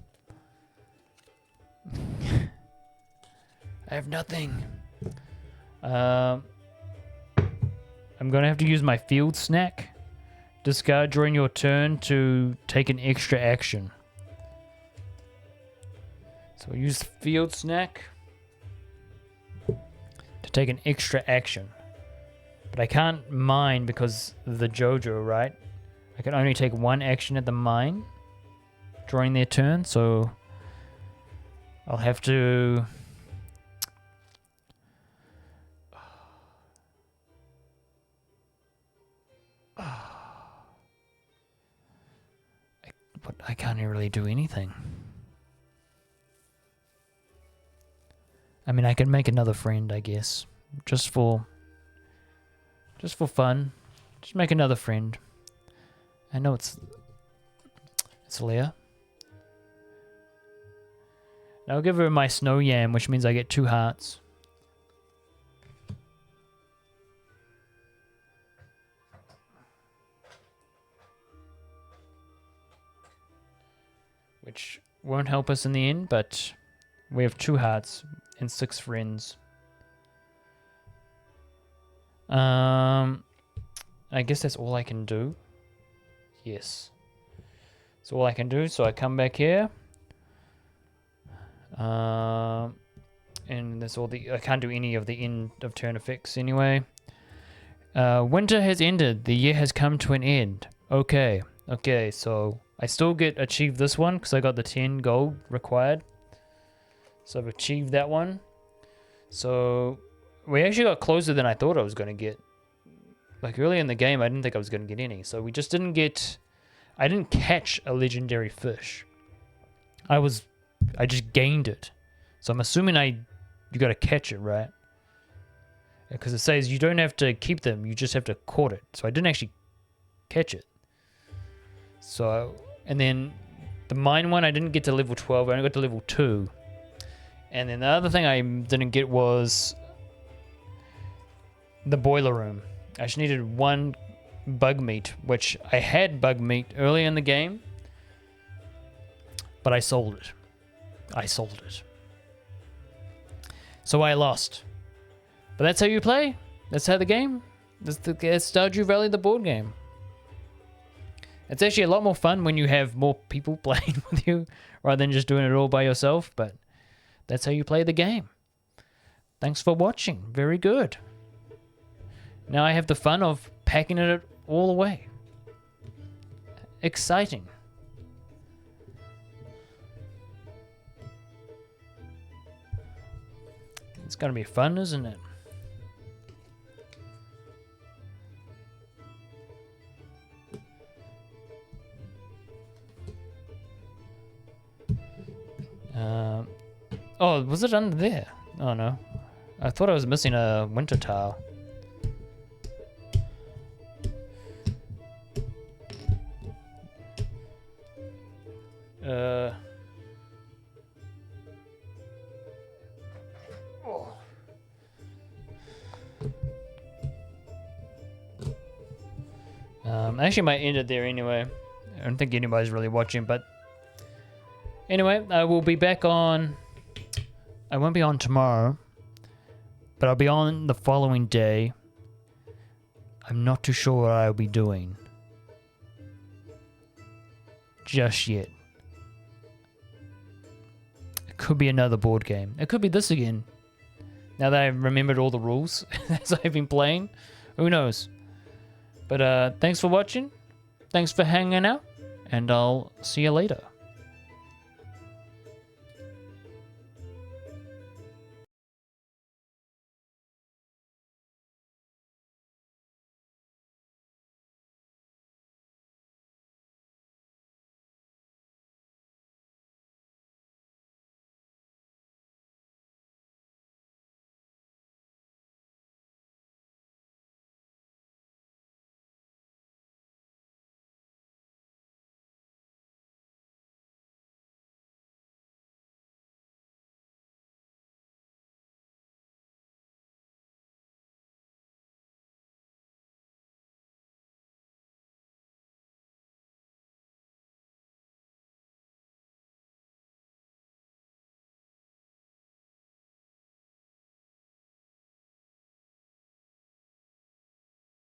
I have nothing. I'm going to have to use my field snack. Discard during your turn to take an extra action. So we'll use field snack to take an extra action. But I can't mine because of the JoJo, right? I can only take one action at the mine during their turn, so I'll have to... But I can't really do anything. I mean, I can make another friend, I guess. Just for fun. Just make another friend. I know it's Leah. Now I'll give her my snow yam, which means I get 2 hearts. Which won't help us in the end, but we have 2 hearts and 6 friends. I guess that's all I can do. Yes. That's all I can do, so I come back here. And that's all I can't do any of the end of turn effects anyway. Winter has ended. The year has come to an end. Okay. Okay, so I still get achieved this one because I got the 10 gold required. So I've achieved that one. So we actually got closer than I thought I was going to get. Like early in the game, I didn't think I was going to get any. So we just didn't get... I didn't catch a legendary fish. I just gained it. So I'm assuming you got to catch it, right? Because it says you don't have to keep them, you just have to caught it. So I didn't actually catch it. So, and then the mine one, I didn't get to level 12, I only got to level 2. And then the other thing I didn't get was the boiler room. I just needed 1 bug meat, which I had bug meat early in the game, but I sold it. So I lost. But that's how you play. That's how the game. That's Stardew Valley, the board game. It's actually a lot more fun when you have more people playing with you rather than just doing it all by yourself, but that's how you play the game. Thanks for watching. Very good. Now I have the fun of packing it all away. Exciting. It's gonna be fun, isn't it? Oh, was it under there? Oh no. I thought I was missing a winter tile. Oh. I actually might end it there anyway. I don't think anybody's really watching, but anyway, I will be back on. I won't be on tomorrow, but I'll be on the following day. I'm not too sure what I'll be doing just yet. It could be another board game. It could be this again. Now that I've remembered all the rules as I've been playing, who knows? But thanks for watching. Thanks for hanging out, and I'll see you later.